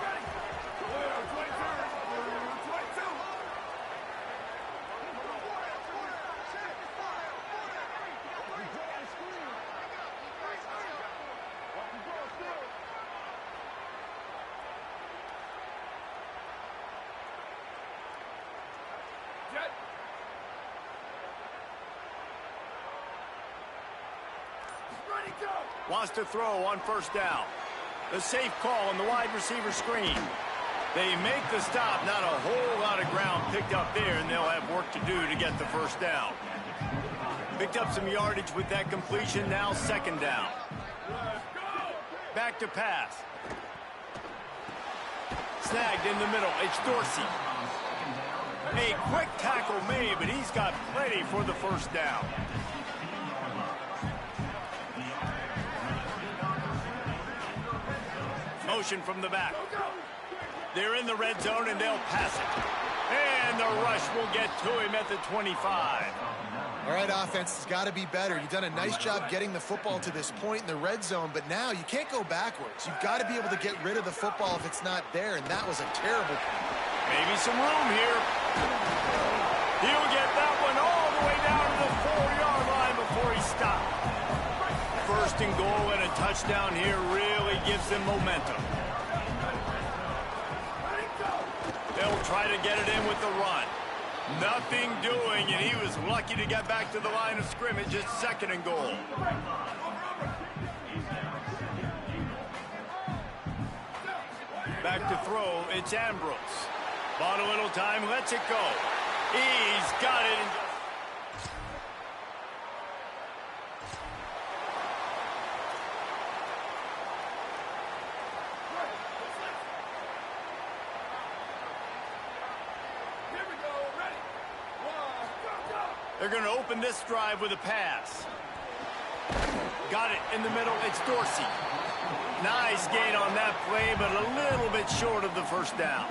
Wants to throw on 1st down. The safe call on the wide receiver screen. They make the stop. Not a whole lot of ground picked up there, and they'll have work to do to get the 1st down. Picked up some yardage with that completion. Now 2nd down. Back to pass. Snagged in the middle. It's Dorsey. A quick tackle made, but he's got plenty for the 1st down. Motion from the back. They're in the red zone, and they'll pass it. And the rush will get to him at the 25. All right, offense has got to be better. You've done a nice job getting the football to this point in the red zone, but now you can't go backwards. You've got to be able to get rid of the football if it's not there, and that was a terrible play. Maybe some room here. He'll get that one all the way down to the 4-yard line before he stopped. 1st and goal and a touchdown here really gives them momentum. They'll try to get it in with the run. Nothing doing, and he was lucky to get back to the line of scrimmage. It's 2nd and goal. Back to throw, it's Ambrose. Bought a little time, lets it go. He's got it. They're going to open this drive with a pass. Got it in the middle. It's Dorsey. Nice gain on that play, but a little bit short of the 1st down.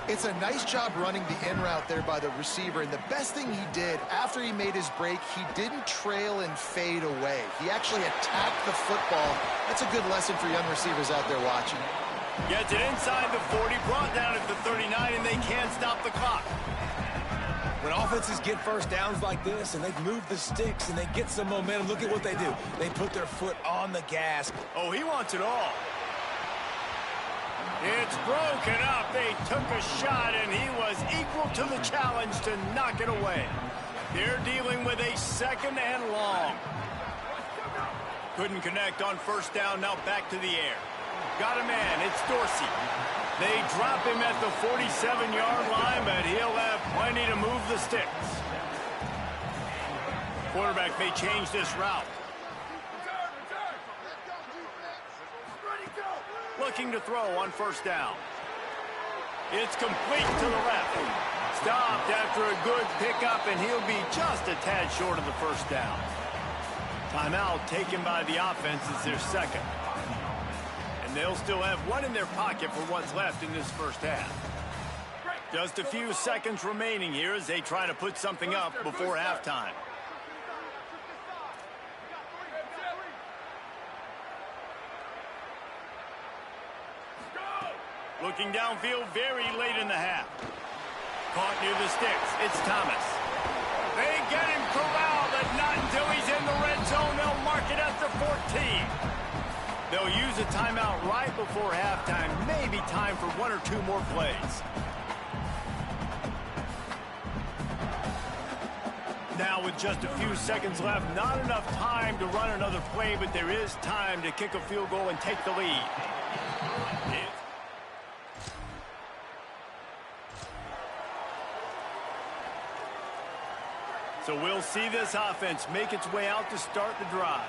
It's a nice job running the in route there by the receiver, and the best thing he did after he made his break, he didn't trail and fade away. He actually attacked the football. That's a good lesson for young receivers out there watching. Gets it inside the 40, brought down at the 39, and they can't stop the clock. When offenses get 1st downs like this and they move the sticks and they get some momentum, look at what they do. They put their foot on the gas. Oh, he wants it all. It's broken up. They took a shot, and he was equal to the challenge to knock it away. They're dealing with a 2nd and long. Couldn't connect on 1st down. Now back to the air. Got a man. It's Dorsey. They drop him at the 47-yard line, but he'll have plenty to move the sticks. Quarterback may change this route. Looking to throw on 1st down. It's complete to the left. Stopped after a good pickup, and he'll be just a tad short of the 1st down. Timeout taken by the offense is their 2nd. And they'll still have one in their pocket for what's left in this 1st half. Just a few seconds remaining here as they try to put something up before halftime. Looking downfield very late in the half. Caught near the sticks. It's Thomas. They get him corralled, but not until he's in the red zone. They'll mark it at the 14. They'll use a timeout right before halftime. Maybe time for 1 or 2 more plays. Now with just a few seconds left, not enough time to run another play, but there is time to kick a field goal and take the lead. So we'll see this offense make its way out to start the drive.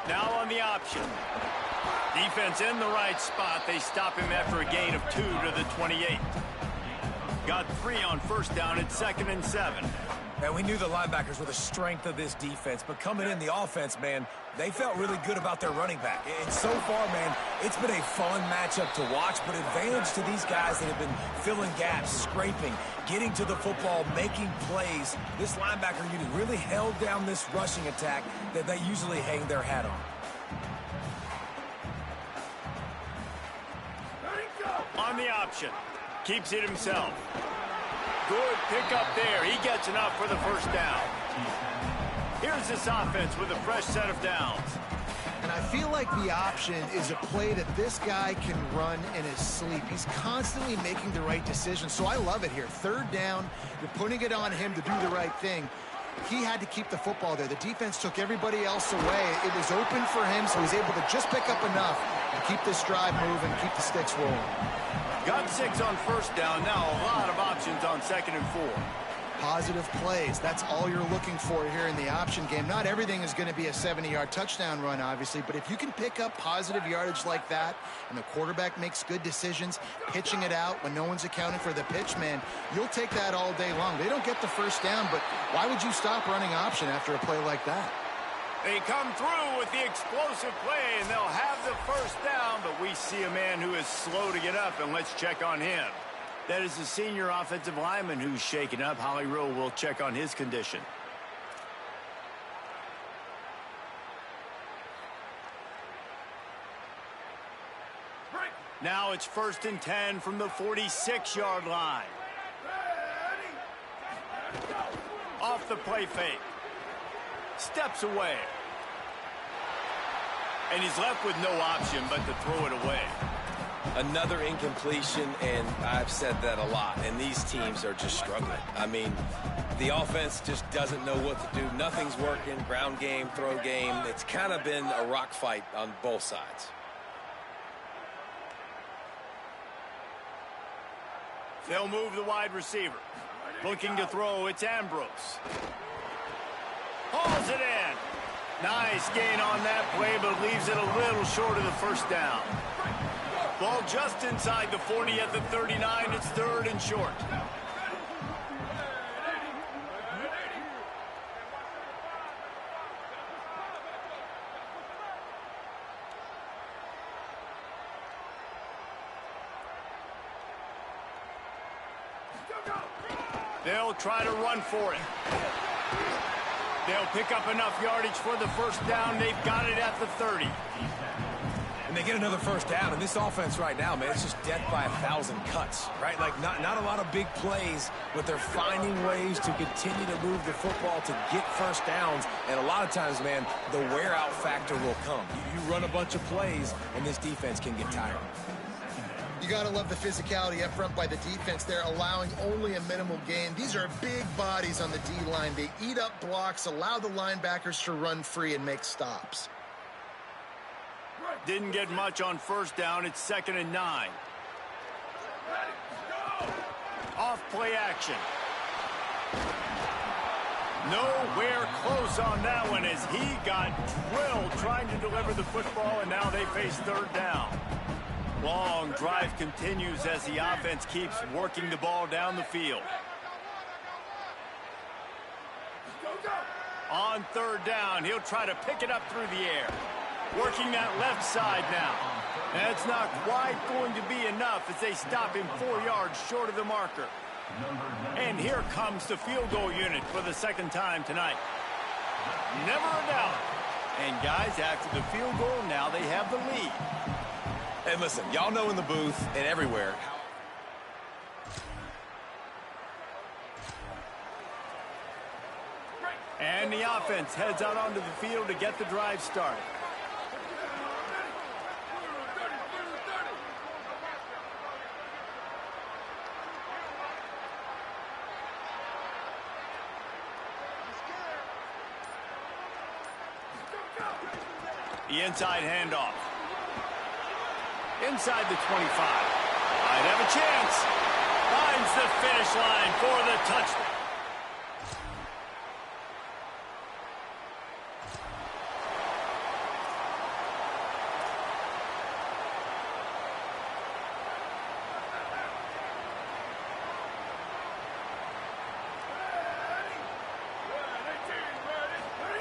Now on the option. Defense in the right spot. They stop him after a gain of 2 to the 28. Got 3 on first down at 2nd and 7. And we knew the linebackers were the strength of this defense, but coming in the offense, man, they felt really good about their running back. And so far, man, it's been a fun matchup to watch, but advantage to these guys that have been filling gaps, scraping, getting to the football, making plays. This linebacker unit really held down this rushing attack that they usually hang their hat on. On the option. Keeps it himself. Good pickup there. He gets enough for the first down. Here's this offense with a fresh set of downs. And I feel like the option is a play that this guy can run in his sleep. He's constantly making the right decision, so I love it here. 3rd down, you're putting it on him to do the right thing. He had to keep the football there. The defense took everybody else away. It was open for him, so he's able to just pick up enough and keep this drive moving, keep the sticks rolling. Got 6 on first down. Now a lot of options on 2nd and 4. Positive plays. That's all you're looking for here in the option game. Not everything is going to be a 70-yard touchdown run, obviously, but if you can pick up positive yardage like that and the quarterback makes good decisions, pitching it out when no one's accounting for the pitch, man, you'll take that all day long. They don't get the first down, but why would you stop running option after a play like that? They come through with the explosive play, and they'll have the first down, but we see a man who is slow to get up, and let's check on him. That is the senior offensive lineman who's shaken up. Holly Rowe will check on his condition. Now it's 1st and 10 from the 46-yard line. Off the play fake. Steps away. And he's left with no option but to throw it away. Another incompletion, and I've said that a lot, and these teams are just struggling. I mean, the offense just doesn't know what to do. Nothing's working. Ground game, throw game. It's kind of been a rock fight on both sides. They'll move the wide receiver. Looking to throw, it's Ambrose. Hauls it in. Nice gain on that play, but leaves it a little short of the first down. Ball just inside the 40 at the 39. It's 3rd and short. They'll try to run for it. They'll pick up enough yardage for the first down. They've got it at the 30. And they get another first down. And this offense right now, man, it's just death by 1,000 cuts, right? Like, not a lot of big plays, but they're finding ways to continue to move the football to get first downs. And a lot of times, man, the wear-out factor will come. You run a bunch of plays, and this defense can get tired. You got to love the physicality up front by the defense there, allowing only a minimal gain. These are big bodies on the D-line. They eat up blocks, allow the linebackers to run free and make stops. Didn't get much on first down. It's 2nd and 9. Off play action. Nowhere close on that one as he got drilled trying to deliver the football, and now they face 3rd down. Long drive continues as the offense keeps working the ball down the field. On 3rd down, he'll try to pick it up through the air. Working that left side now. That's not quite going to be enough as they stop him 4 yards short of the marker. And here comes the field goal unit for the 2nd time tonight. Never a doubt. And guys, after the field goal, now they have the lead. And listen, y'all know in the booth and everywhere. And the offense heads out onto the field to get the drive started. The inside handoff. Inside the 25. Might have a chance. Finds the finish line for the touchdown.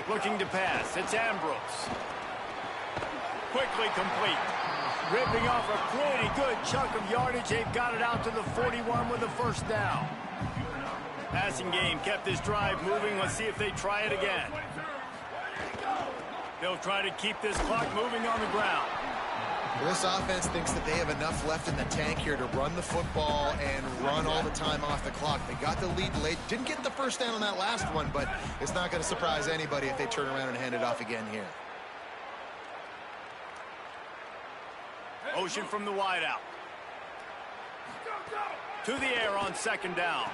Looking to pass. It's Ambrose. Quickly complete. Ripping off a pretty good chunk of yardage. They've got it out to the 41 with a first down. Passing game kept this drive moving. Let's see if they try it again. They'll try to keep this clock moving on the ground. This offense thinks that they have enough left in the tank here to run the football and run all the time off the clock. They got the lead late. Didn't get the first down on that last one, but it's not going to surprise anybody if they turn around and hand it off again here. Motion from the wideout. To the air on second down.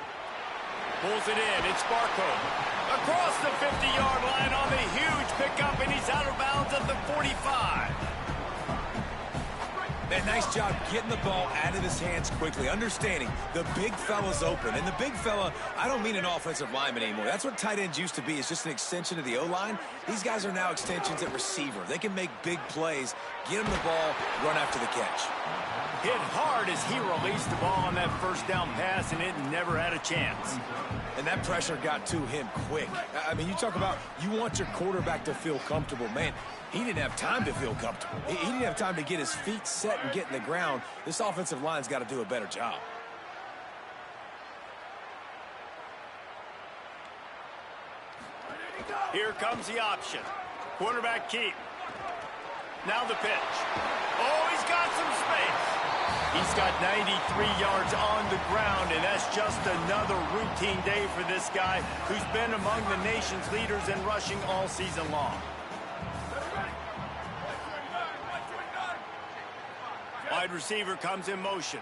Pulls it in. It's Barco. Across the 50-yard line on the huge pickup, and he's out of bounds at the 45. Man, nice job getting the ball out of his hands quickly, understanding the big fella's open. And the big fella, I don't mean an offensive lineman anymore. That's what tight ends used to be, is just an extension of the O-line. These guys are now extensions at receiver. They can make big plays, get him the ball, run after the catch. Hit hard as he released the ball on that first down pass, and it never had a chance. And that pressure got to him quick. I mean, you talk about you want your quarterback to feel comfortable. Man, he didn't have time to feel comfortable. He didn't have time to get his feet set and get in the ground. This offensive line's got to do a better job. Here comes the option. Quarterback keep. Now the pitch. Oh, he's got some space. He's got 93 yards on the ground, and that's just another routine day for this guy who's been among the nation's leaders in rushing all season long. Wide receiver comes in motion.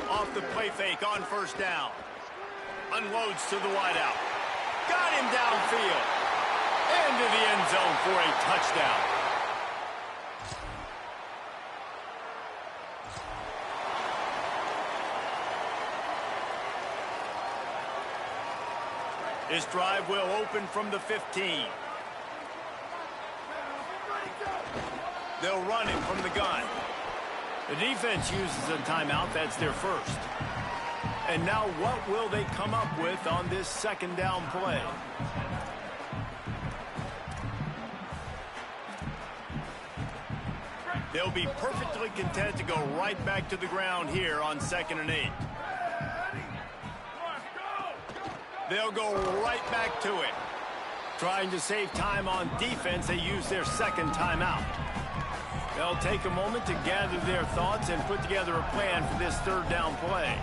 Off the play fake on first down. Unloads to the wideout. Got him downfield. Into the end zone for a touchdown. This drive will open from the 15. They'll run him from the gun. The defense uses a timeout. That's their first. And now what will they come up with on this second down play? They'll be perfectly content to go right back to the ground here on 2nd and 8. They'll go right back to it. Trying to save time on defense, they use their second timeout. They'll take a moment to gather their thoughts and put together a plan for this third down play.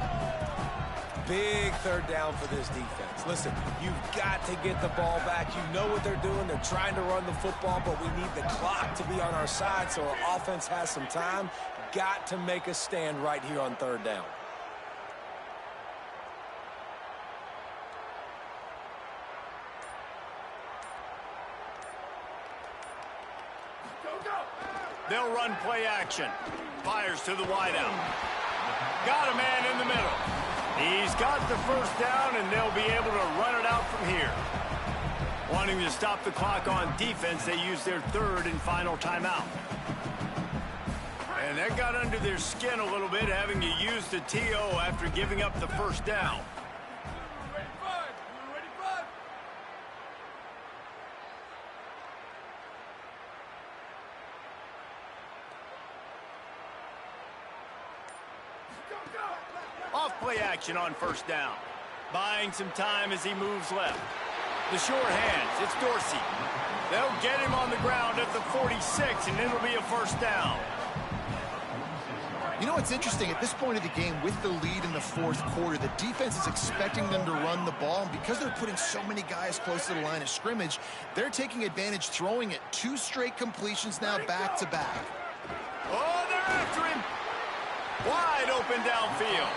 Big third down for this defense. Listen, you've got to get the ball back. You know what they're doing. They're trying to run the football, but we need the clock to be on our side so our offense has some time. Got to make a stand right here on third down. They'll run play action. Fires to the wideout. Got a man in the middle. He's got the first down, and they'll be able to run it out from here. Wanting to stop the clock on defense, they use their third and final timeout. And that got under their skin a little bit, having to use the TO after giving up the first down. Off play action on first down. Buying some time as he moves left. The short hands, it's Dorsey. They'll get him on the ground at the 46, and it'll be a first down. You know what's interesting? At this point of the game, with the lead in the fourth quarter, the defense is expecting them to run the ball. And because they're putting so many guys close to the line of scrimmage, they're taking advantage, throwing it 2 straight completions now back to back. Oh, they're after him. Wide open downfield.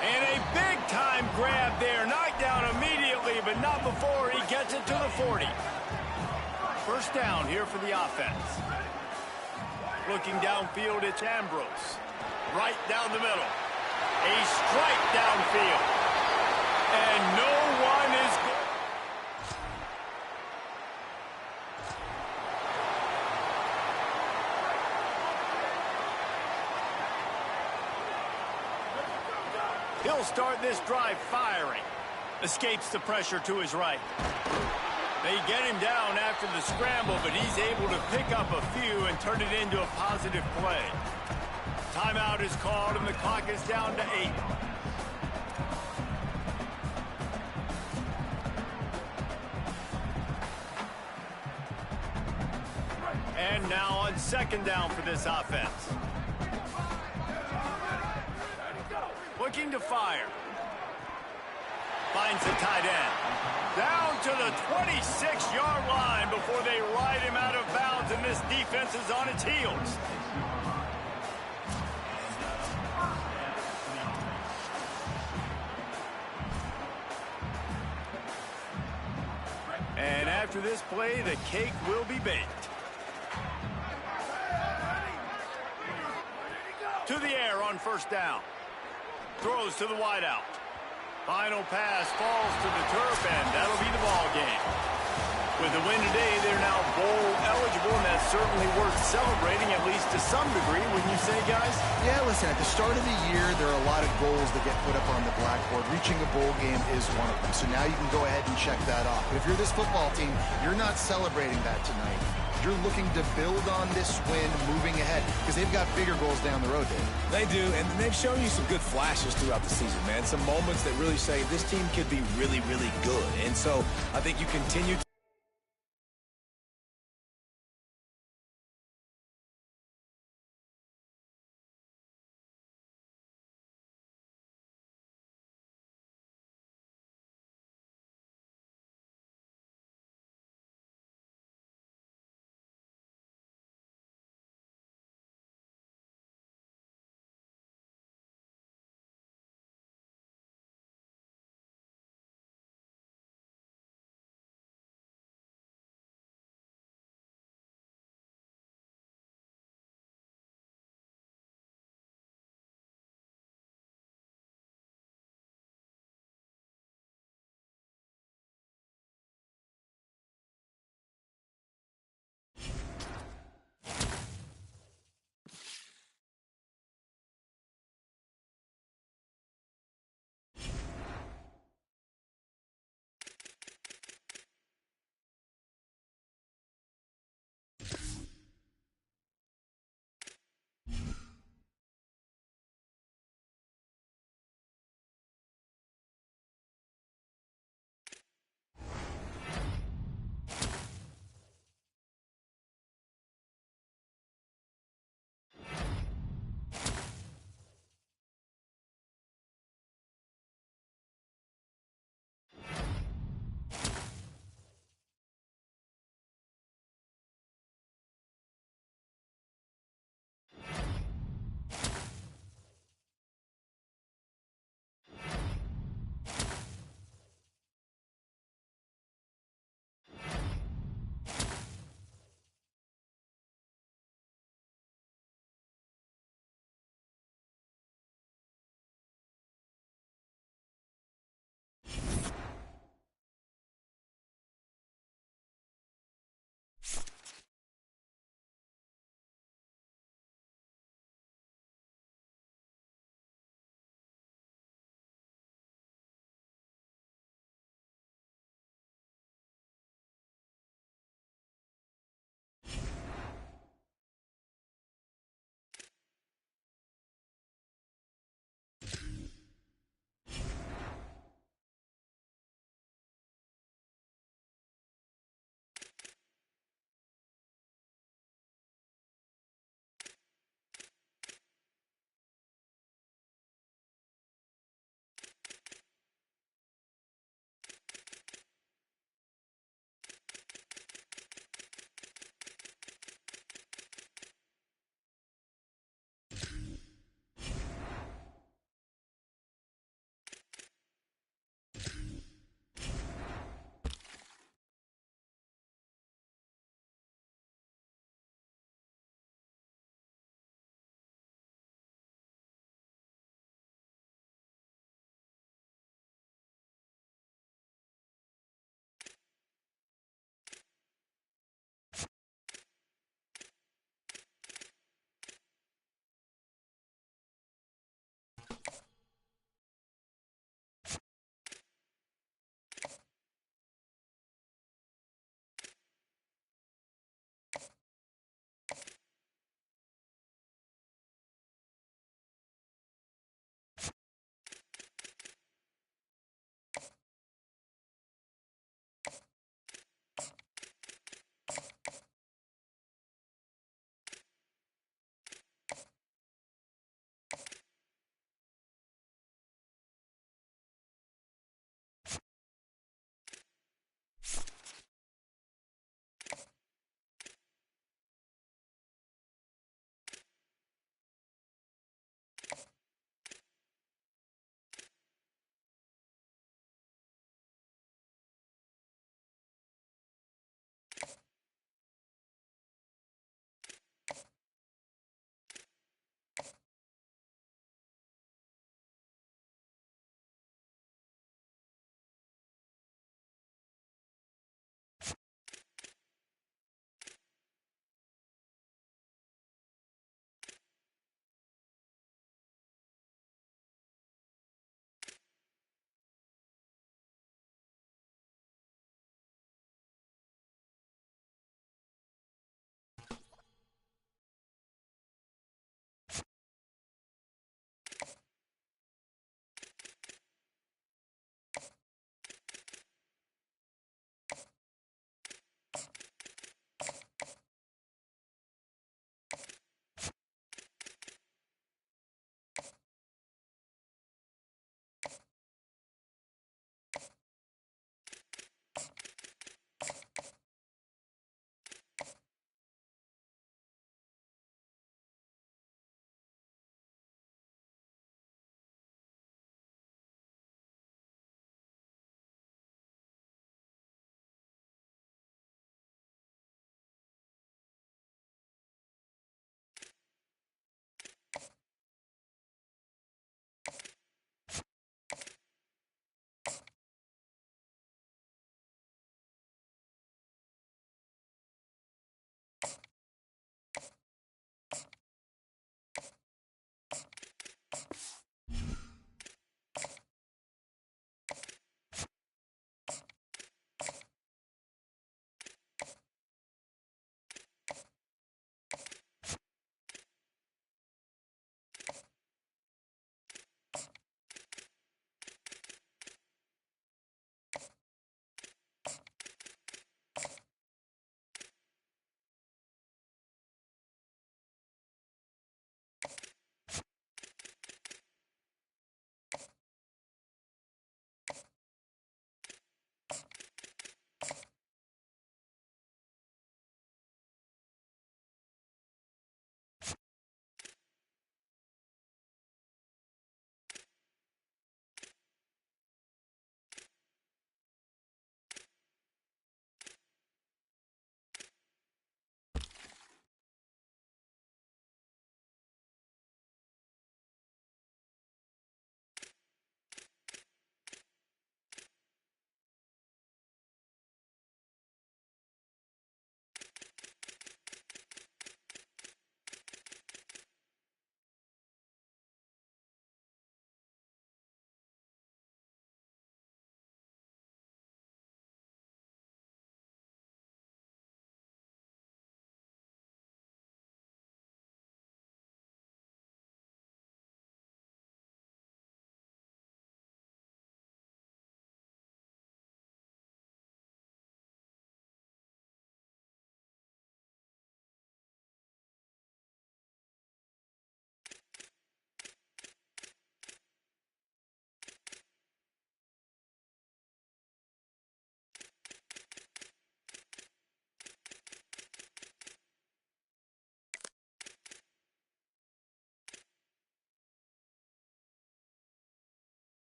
And a big-time grab there. Knocked down immediately, but not before he gets it to the 40. First down here for the offense. Looking downfield, it's Ambrose. Right down the middle. A strike downfield. And no one is good. He'll start this drive firing. Escapes the pressure to his right. They get him down after the scramble, but he's able to pick up a few and turn it into a positive play. Timeout is called, and the clock is down to 8. And now on second down for this offense. Looking to fire. Finds the tight end. Down to the 26-yard line before they ride him out of bounds, and this defense is on its heels. And after this play, the cake will be baked. To the air on first down. Throws to the wideout. Final pass falls to the turf, and that'll be the ball game. With the win today, they're now bowl eligible, and that's certainly worth celebrating, at least to some degree, wouldn't you say, guys? Yeah, listen, at the start of the year, there are a lot of goals that get put up on the blackboard. Reaching a bowl game is one of them. So now you can go ahead and check that off. But if you're this football team, you're not celebrating that tonight. You're looking to build on this win moving ahead because they've got bigger goals down the road, Dave. They do, and they've shown you some good flashes throughout the season, man. Some moments that really say this team could be really, really good. And so I think you continue to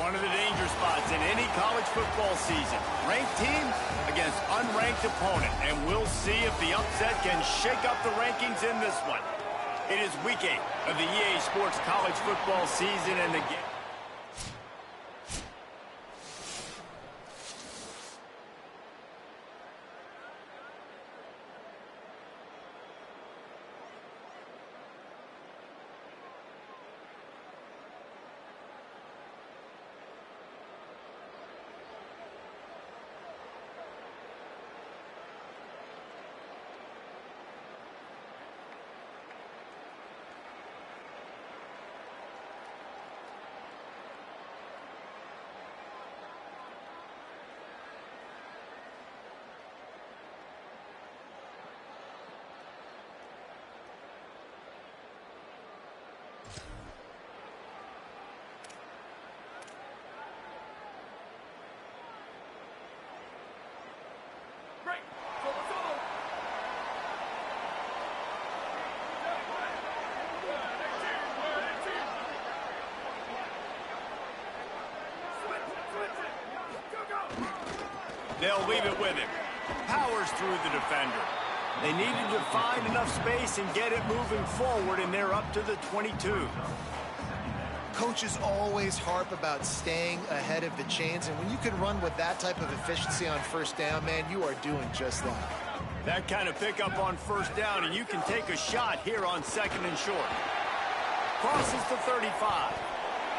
One of the danger spots in any college football season. Ranked team against unranked opponent. And we'll see if the upset can shake up the rankings in this one. It is week 8 of the EA Sports college football season, and the game. They'll leave it with him. Powers through the defender. They needed to find enough space and get it moving forward, and they're up to the 22. Coaches always harp about staying ahead of the chains, and when you can run with that type of efficiency on first down, man, you are doing just that. That kind of pickup on first down, and you can take a shot here on 2nd and short. Crosses the 35.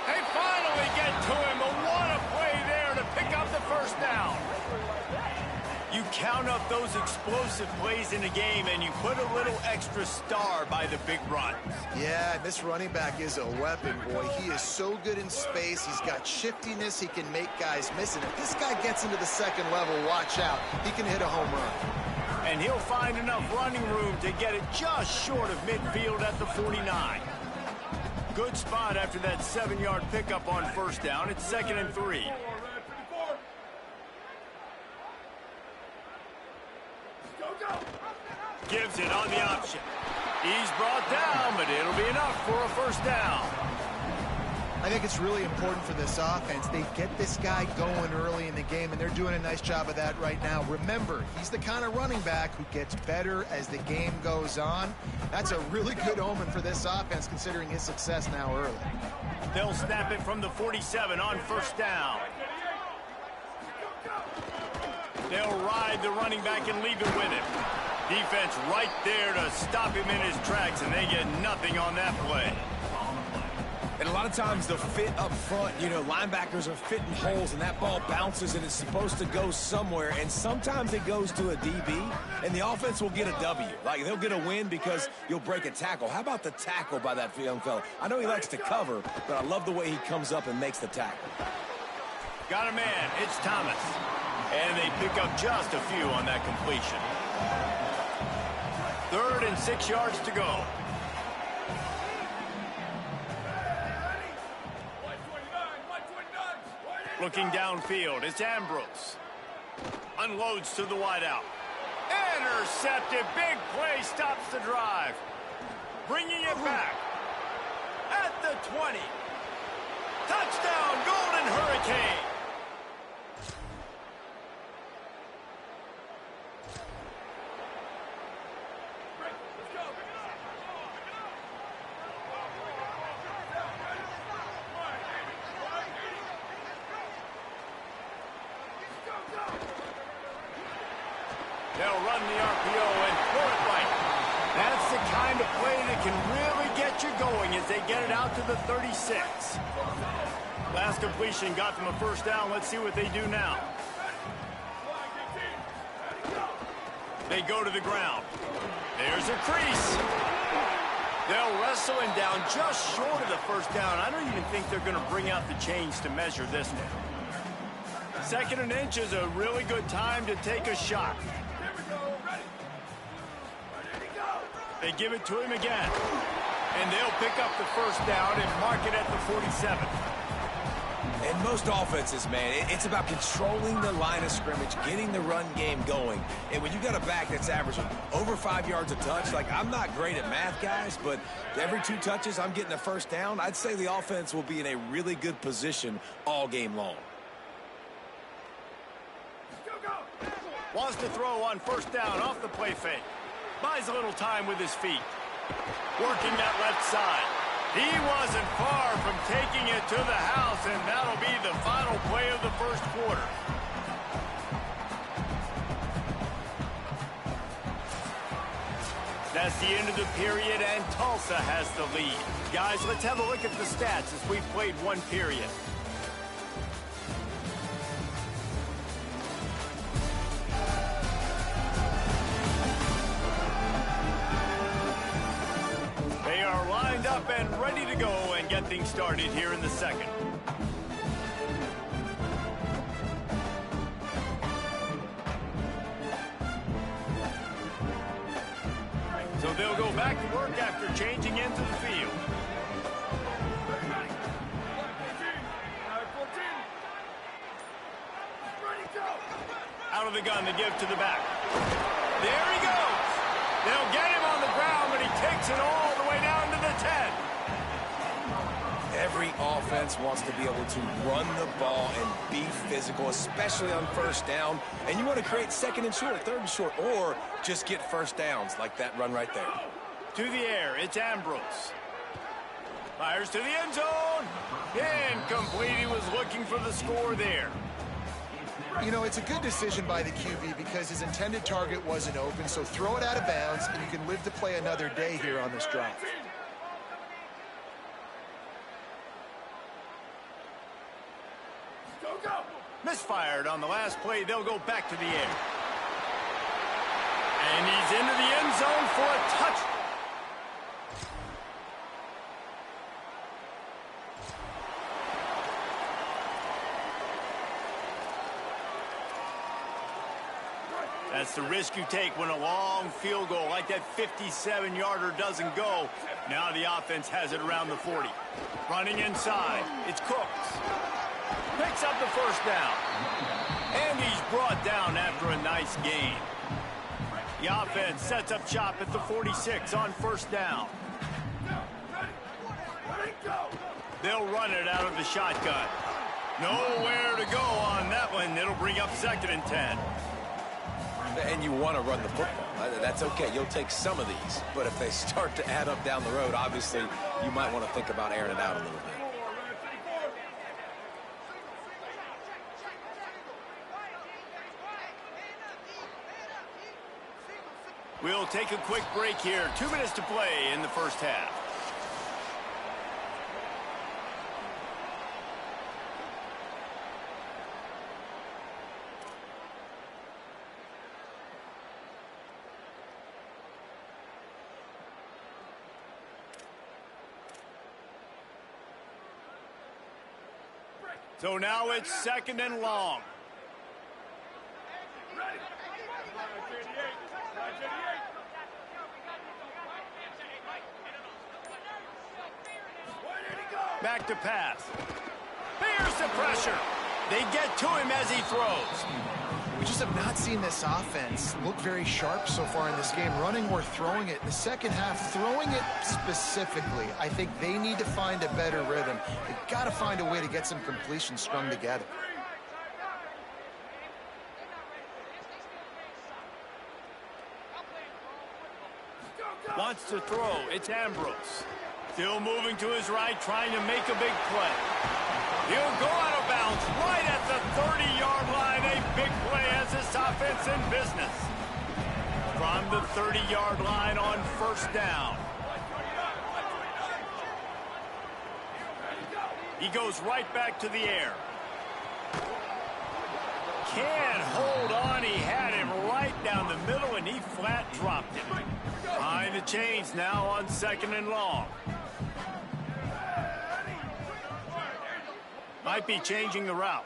They finally get to him, but what a play there to pick up the first down. You count up those explosive plays in the game, and you put a little extra star by the big runs. Yeah, this running back is a weapon, boy. He is so good in space. He's got shiftiness. He can make guys miss. And if this guy gets into the second level, watch out. He can hit a home run. And he'll find enough running room to get it just short of midfield at the 49. Good spot after that 7-yard pickup on first down. It's 2nd and 3. Gives it on the option. He's brought down, but it'll be enough for a first down. I think it's really important for this offense. They get this guy going early in the game, and they're doing a nice job of that right now. Remember, he's the kind of running back who gets better as the game goes on. That's a really good omen for this offense, considering his success now early. They'll snap it from the 47 on first down. They'll ride the running back and leave it with him. Defense right there to stop him in his tracks, and they get nothing on that play. And a lot of times the fit up front, you know, linebackers are fitting holes, and that ball bounces, and it's supposed to go somewhere, and sometimes it goes to a DB, and the offense will get a W. Like, they'll get a win because you'll break a tackle. How about the tackle by that young fella? I know he likes to cover, but I love the way he comes up and makes the tackle. Got a man. It's Thomas. And they pick up just a few on that completion. 3rd and 6 yards to go. Looking downfield, it's Ambrose. Unloads to the wideout. Intercepted. Big play stops the drive. Bringing it back. At the 20. Touchdown, Golden Hurricane. They'll run the RPO and throw it right. That's the kind of play that can really get you going as they get it out to the 36. Last completion got them a first down. Let's see what they do now. They go to the ground. There's a crease. They'll wrestle him down just short of the first down. I don't even think they're going to bring out the chains to measure this one. 2nd and inch is a really good time to take a shot. They give it to him again. And they'll pick up the first down and mark it at the 47. And most offenses, man, it's about controlling the line of scrimmage, getting the run game going. And when you got a back that's averaging over 5 yards a touch, like, I'm not great at math, guys, but every 2 touches I'm getting a first down, I'd say the offense will be in a really good position all game long. Wants to throw on first down off the play fake. Buys a little time with his feet. Working that left side. He wasn't far from taking it to the house, and that'll be the final play of the first quarter. That's the end of the period, and Tulsa has the lead. Guys, let's have a look at the stats as we've played one period. They are lined up and ready to go and get things started here in the second. So they'll go back to work after changing into the field. Out of the gun to give to the back. There he goes. They'll get him on the ground, but he takes it all the way down to the 10. Every offense wants to be able to run the ball and be physical, especially on first down. And you want to create second and short, third and short, or just get first downs like that run right there. To the air, it's Ambrose. Fires to the end zone. Incomplete. He was looking for the score there. You know, it's a good decision by the QB because his intended target wasn't open, so throw it out of bounds, and you can live to play another day here on this drive. Misfired on the last play. They'll go back to the air. And he's into the end zone for a touchdown. That's the risk you take when a long field goal like that 57-yarder doesn't go. Now the offense has it around the 40. Running inside, it's Cooks. Picks up the first down. And he's brought down after a nice gain. The offense sets up shop at the 46 on first down. They'll run it out of the shotgun. Nowhere to go on that one. It'll bring up second and 10. And you want to run the football. That's okay. You'll take some of these. But if they start to add up down the road, obviously, you might want to think about airing it out a little bit. We'll take a quick break here. 2 minutes to play in the first half. So now it's second and long. Back to pass. Here's the pressure. They get to him as he throws. We just have not seen this offense look very sharp so far in this game, running or throwing it. In the second half, throwing it specifically, I think they need to find a better rhythm. They've got to find a way to get some completions strung together. Wants to throw. It's Ambrose. Still moving to his right, trying to make a big play. He'll go out of bounds right at the 30-yard line. A big play as this offense in business. From the 30-yard line on first down. He goes right back to the air. Can't hold on. He had him right down the middle, and he flat dropped him. Behind the chains now on second and long. Might be changing the route.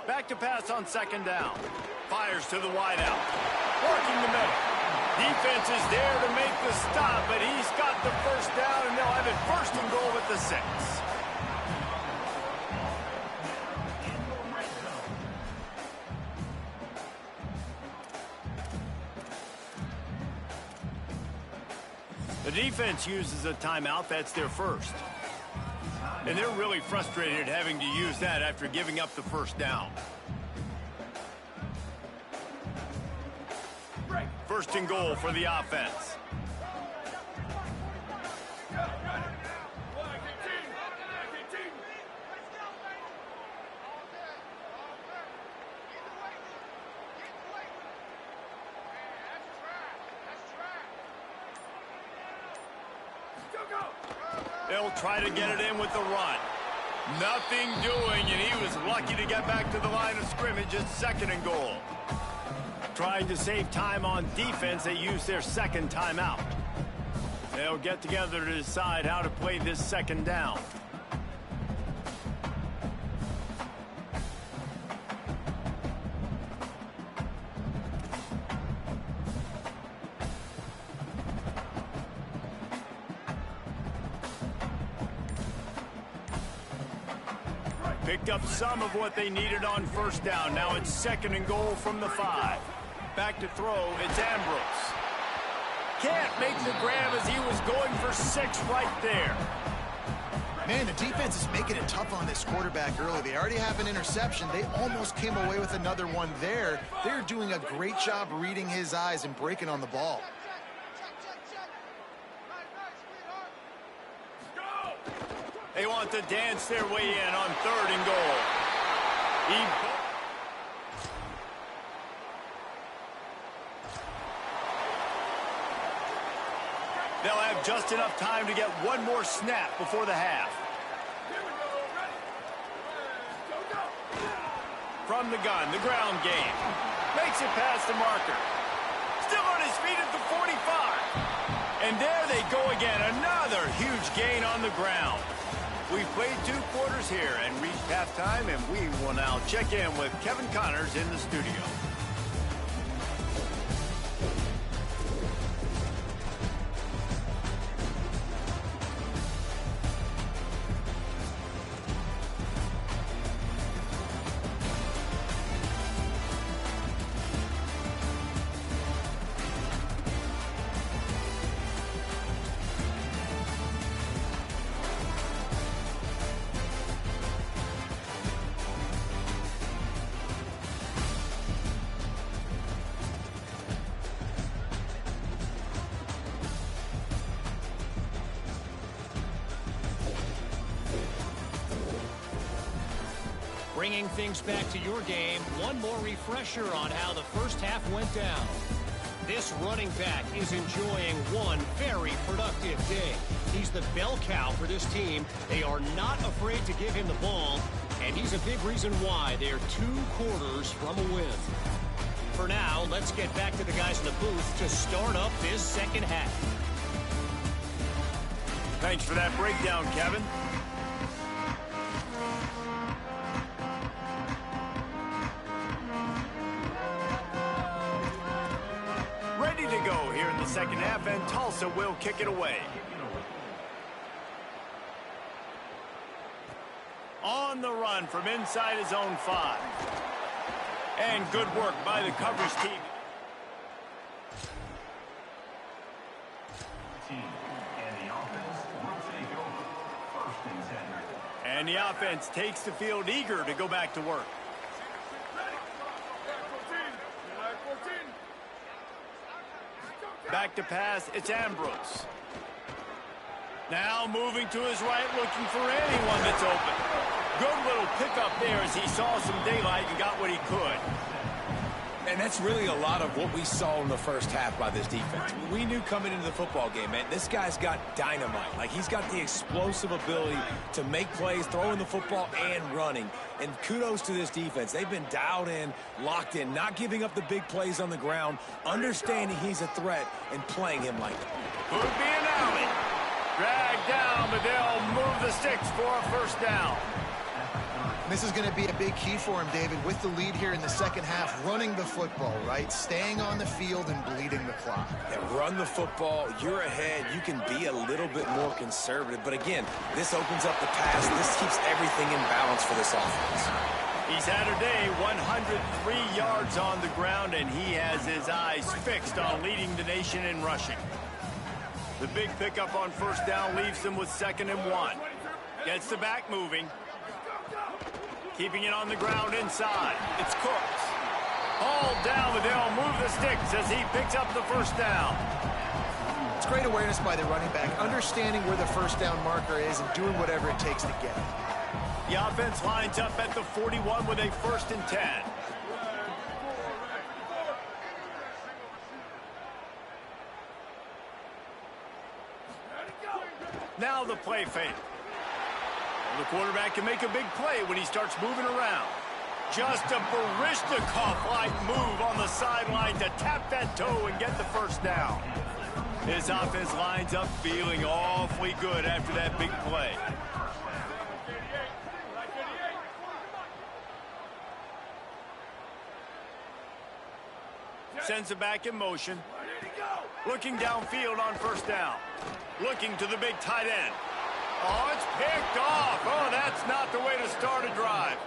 Back to pass on second down. Fires to the wideout. Working the middle. Defense is there to make the stop, but he's got the first down, and they'll have it first and goal at the 6. The defense uses a timeout. That's their first. And they're really frustrated having to use that after giving up the first down. First and goal for the offense. They'll try to get it in with the run. Nothing doing, and he was lucky to get back to the line of scrimmage at second and goal. Trying to save time on defense, they use their second timeout. They'll get together to decide how to play this second down. Picked up some of what they needed on first down. Now it's second and goal from the 5. Back to throw, it's Ambrose. Can't make the grab as he was going for 6 right there. Man, the defense is making it tough on this quarterback early. They already have an interception. They almost came away with another one there. They're doing a great job reading his eyes and breaking on the ball. They want to dance their way in on third and goal. They'll have just enough time to get one more snap before the half. From the gun, the ground game. Makes it past the marker. Still on his feet at the 45. And there they go again. Another huge gain on the ground. We've played 2 quarters here and reached halftime, and we will now check in with Kevin Connors in the studio. Bringing things back to your game, one more refresher on how the first half went down. This running back is enjoying one very productive day. He's the bell cow for this team. They are not afraid to give him the ball, and he's a big reason why they're 2 quarters from a win. For now, let's get back to the guys in the booth to start up this second half. Thanks for that breakdown, Kevin. Ready to go here in the second half, and Tulsa will kick it away. On the run from inside his own 5. And good work by the coverage team. And the offense takes the field eager to go back to work. Back to pass, it's Ambrose. Now moving to his right, looking for anyone that's open. Good little pickup there as he saw some daylight and got what he could. And that's really a lot of what we saw in the first half by this defense. We knew coming into the football game, man, this guy's got dynamite. Like, he's got the explosive ability to make plays, throwing the football and running. And kudos to this defense. They've been dialed in, locked in, not giving up the big plays on the ground, understanding he's a threat, and playing him like it. Could be an alley. Dragged down, but they'll move the sticks for a first down. This is going to be a big key for him, David, with the lead here in the second half, running the football, right? Staying on the field and bleeding the clock. Yeah, run the football. You're ahead. You can be a little bit more conservative. But again, this opens up the pass. This keeps everything in balance for this offense. He's had a day, 103 yards on the ground, and he has his eyes fixed on leading the nation in rushing. The big pickup on first down leaves them with 2nd and 1. Gets the back moving. Keeping it on the ground inside. It's Cooks. Hauled down, but they'll move the sticks as he picks up the first down. It's great awareness by the running back, understanding where the first down marker is and doing whatever it takes to get it. The offense lines up at the 41 with a 1st and 10. Now the play fake. The quarterback can make a big play when he starts moving around. Just a Barishnikov-like move on the sideline to tap that toe and get the first down. His offense lines up feeling awfully good after that big play. Sends it back in motion. Looking downfield on first down. Looking to the big tight end. Oh, it's picked off. Oh, that's not the way to start a drive.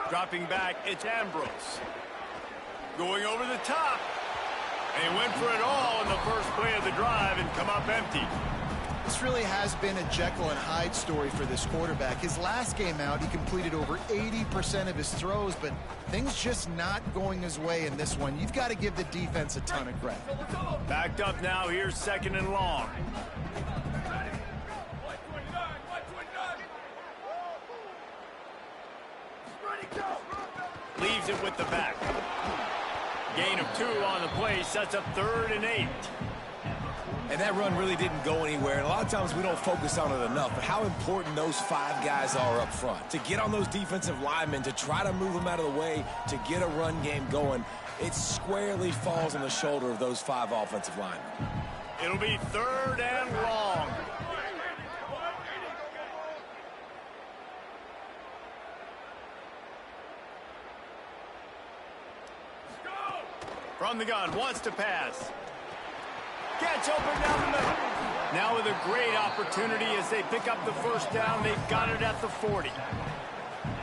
Dropping back, it's Ambrose. Going over the top. And he went for it all in the first play of the drive and come up empty. This really has been a Jekyll and Hyde story for this quarterback. His last game out, he completed over 80% of his throws, but things just not going his way in this one. You've got to give the defense a ton of credit. Backed up now, here's 2nd and long. Leaves it with the back. Gain of 2 on the play, sets up 3rd and 8. And that run really didn't go anywhere. And a lot of times we don't focus on it enough, but how important those 5 guys are up front. To get on those defensive linemen, to try to move them out of the way, to get a run game going, it squarely falls on the shoulder of those 5 offensive linemen. It'll be 3rd and long. From the gun, wants to pass. Gets open down the middle. Now with a great opportunity as they pick up the first down. They've got it at the 40.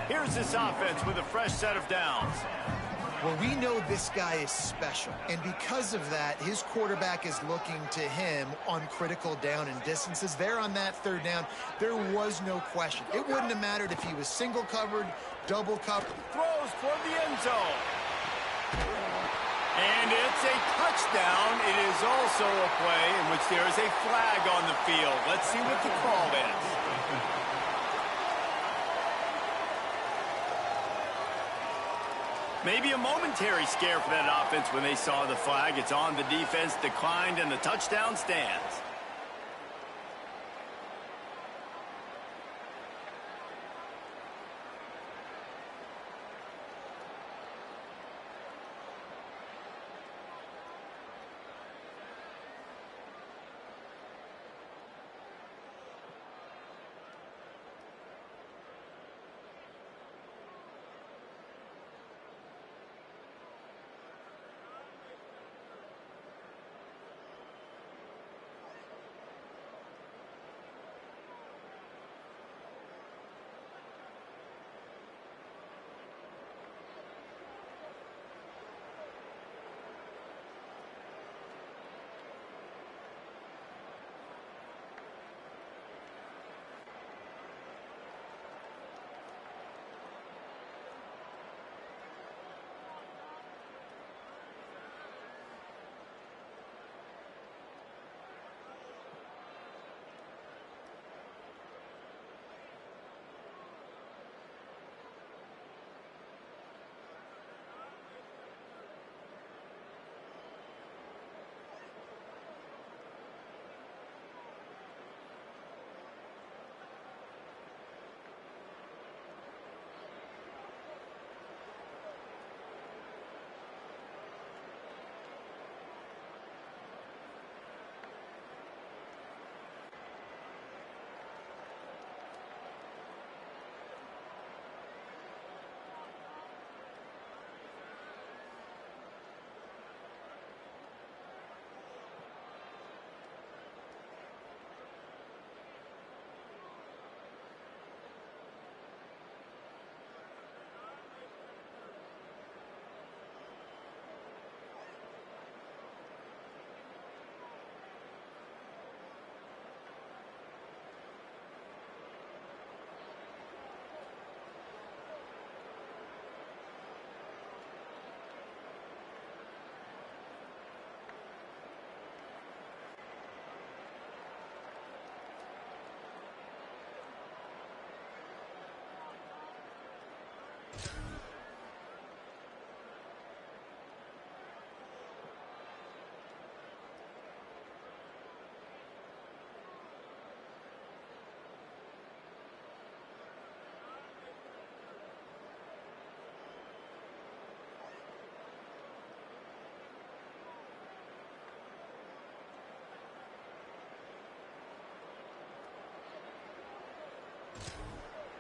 Here's this offense with a fresh set of downs. Well, we know this guy is special, and because of that, his quarterback is looking to him on critical down and distances. There on that 3rd down, there was no question. It wouldn't have mattered if he was single covered, double covered. Throws for the end zone. And it's a touchdown. It is also a play in which there is a flag on the field. Let's see what the call is. Maybe a momentary scare for that offense when they saw the flag. It's on the defense, declined, and the touchdown stands.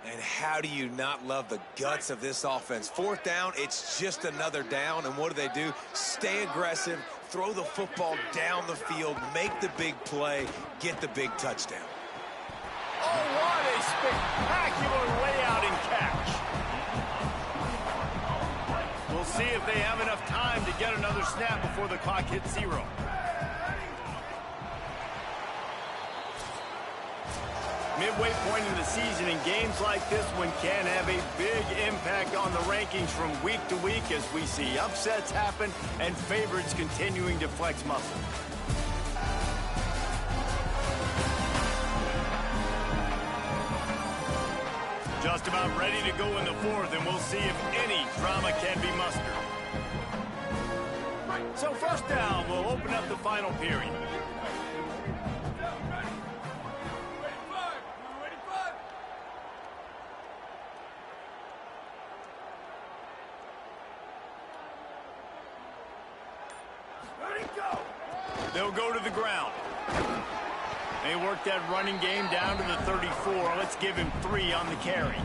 And how do you not love the guts of this offense? Fourth down, it's just another down. And what do? Stay aggressive, throw the football down the field, make the big play, get the big touchdown. Oh, what a spectacular layout and catch. We'll see if they have enough time to get another snap before the clock hits 0. Midway point in the season, and games like this one can have a big impact on the rankings from week to week as we see upsets happen and favorites continuing to flex muscle. Just about ready to go in the 4th, and we'll see if any drama can be mustered. So first down, we'll open up the final period. They'll go to the ground. They work that running game down to the 34. Let's give him 3 on the carry.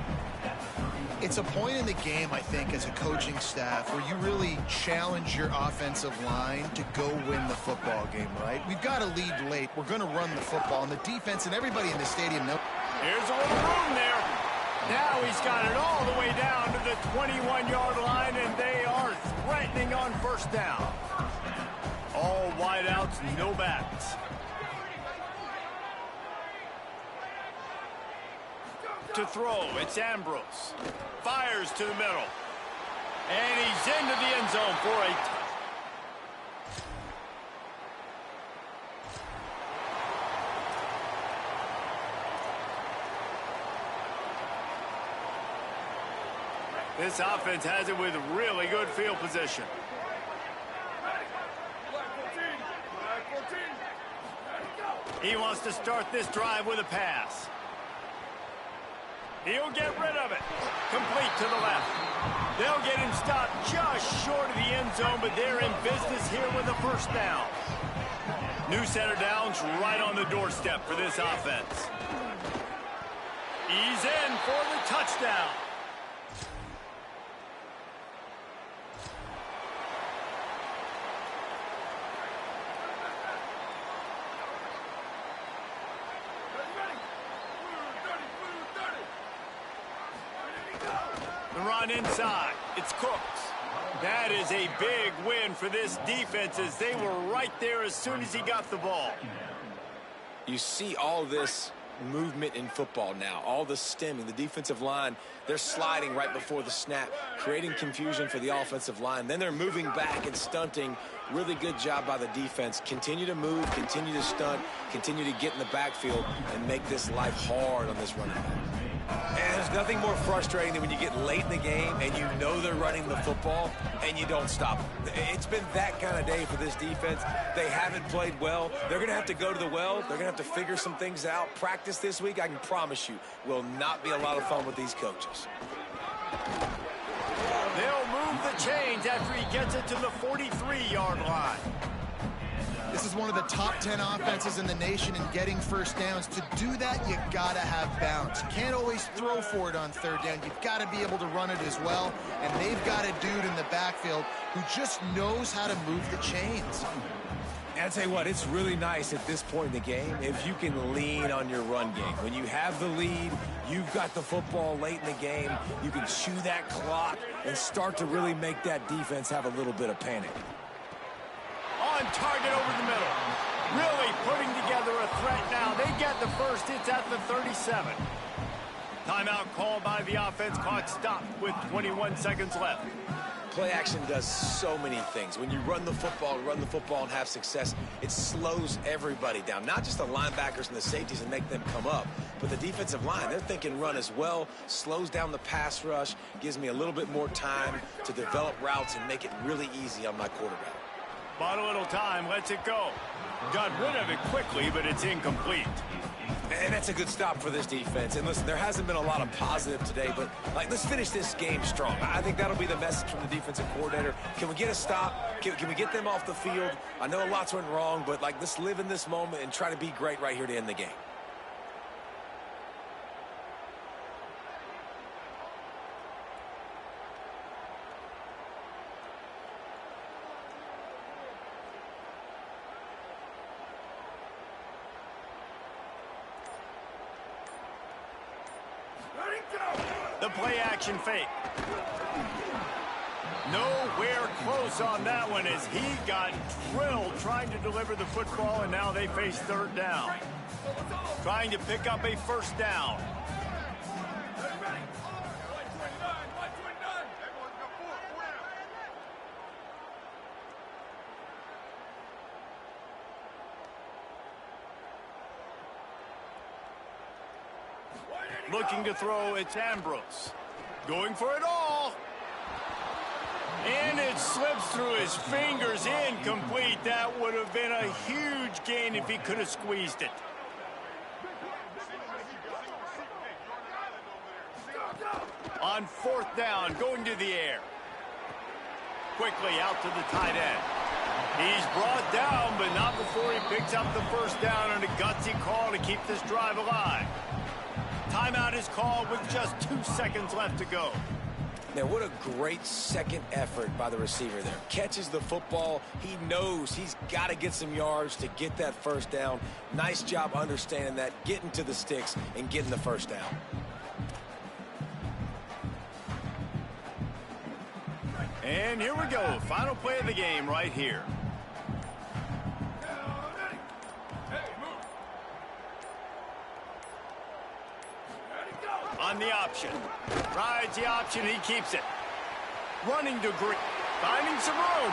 It's a point in the game, I think, as a coaching staff where you really challenge your offensive line to go win the football game, right? We've got to lead late. We're going to run the football, and the defense and everybody in the stadium knows. Here's a little room there. Now he's got it all the way down to the 21-yard line, and they are threatening on first down. All wideouts, no backs. To throw, it's Ambrose. Fires to the middle. And he's into the end zone for a touchdown. This offense has it with really good field position. He wants to start this drive with a pass. He'll get rid of it. Complete to the left. They'll get him stopped just short of the end zone, but they're in business here with a first down. New center downs right on the doorstep for this offense. He's in for the touchdown. The run inside. It's Cooks. That is a big win for this defense as they were right there as soon as he got the ball. You see all this movement in football now, all the stemming, the defensive line, they're sliding right before the snap, creating confusion for the offensive line. Then they're moving back and stunting. Really good job by the defense. Continue to move, continue to stunt, continue to get in the backfield and make this life hard on this running back. And there's nothing more frustrating than when you get late in the game and you know they're running the football and you don't stop them. It's been that kind of day for this defense. They haven't played well. They're going to have to go to the well. They're going to have to figure some things out. Practice this week, I can promise you, will not be a lot of fun with these coaches. They'll move the chains after he gets it to the 43-yard line. This is one of the top 10 offenses in the nation in getting first downs. To do that, you got to have bounce. You can't always throw for it on third down. You've got to be able to run it as well. And they've got a dude in the backfield who just knows how to move the chains. And I'll tell you what, it's really nice at this point in the game if you can lean on your run game. When you have the lead, you've got the football late in the game, you can chew that clock and start to really make that defense have a little bit of panic. On target over the middle. Really putting together a threat now. They get the first. It's at the 37. Timeout called by the offense. Clock stopped with 21 seconds left. Play action does so many things. When you run the football and have success, it slows everybody down. Not just the linebackers and the safeties and make them come up, but the defensive line. They're thinking run as well, slows down the pass rush, gives me a little bit more time to develop routes and make it really easy on my quarterback. Bought a little time, lets it go. Got rid of it quickly, but it's incomplete. And that's a good stop for this defense. And listen, there hasn't been a lot of positive today, but let's finish this game strong. I think that'll be the message from the defensive coordinator. Can we get a stop? Can we get them off the field? I know lots went wrong, but let's live in this moment and try to be great right here to end the game. The play action fake. Nowhere close on that one as he got drilled trying to deliver the football, and now they face third down. Trying to pick up a first down. Looking to throw, it's Ambrose. Going for it all. And it slips through his fingers, incomplete. That would have been a huge gain if he could have squeezed it. On fourth down, going to the air. Quickly out to the tight end. He's brought down, but not before he picks up the first down on a gutsy call to keep this drive alive. Timeout is called with just 2 seconds left to go. Now, what a great second effort by the receiver there. Catches the football. He knows he's got to get some yards to get that first down. Nice job understanding that, getting to the sticks and getting the first down. And here we go. Final play of the game right here. On the option. Rides the option, he keeps it. Running to Green. Finding some room.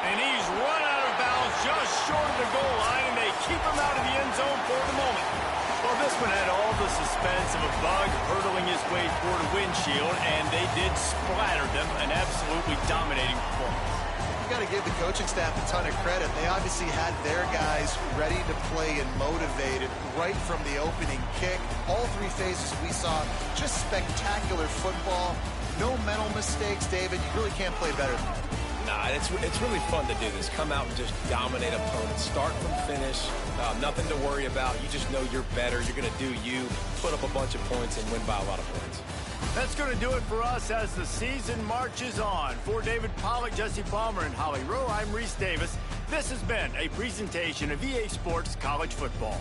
And he's run out of bounds just short of the goal line, and they keep him out of the end zone for the moment. Well, this one had all the suspense of a bug hurtling his way toward a windshield, and they did splatter them, an absolutely dominating performance. You got to give the coaching staff a ton of credit. They obviously had their guys ready to play and motivated right from the opening kick. All three phases we saw just spectacular football. No mental mistakes, David. You really can't play better than that. Nah, it's really fun to do this. Come out and just dominate opponents. Start from finish. Nothing to worry about. You just know you're better. You're going to do you, put up a bunch of points, and win by a lot of points. That's going to do it for us as the season marches on. For David Pollack, Jesse Palmer, and Holly Rowe, I'm Reese Davis. This has been a presentation of EA Sports College Football.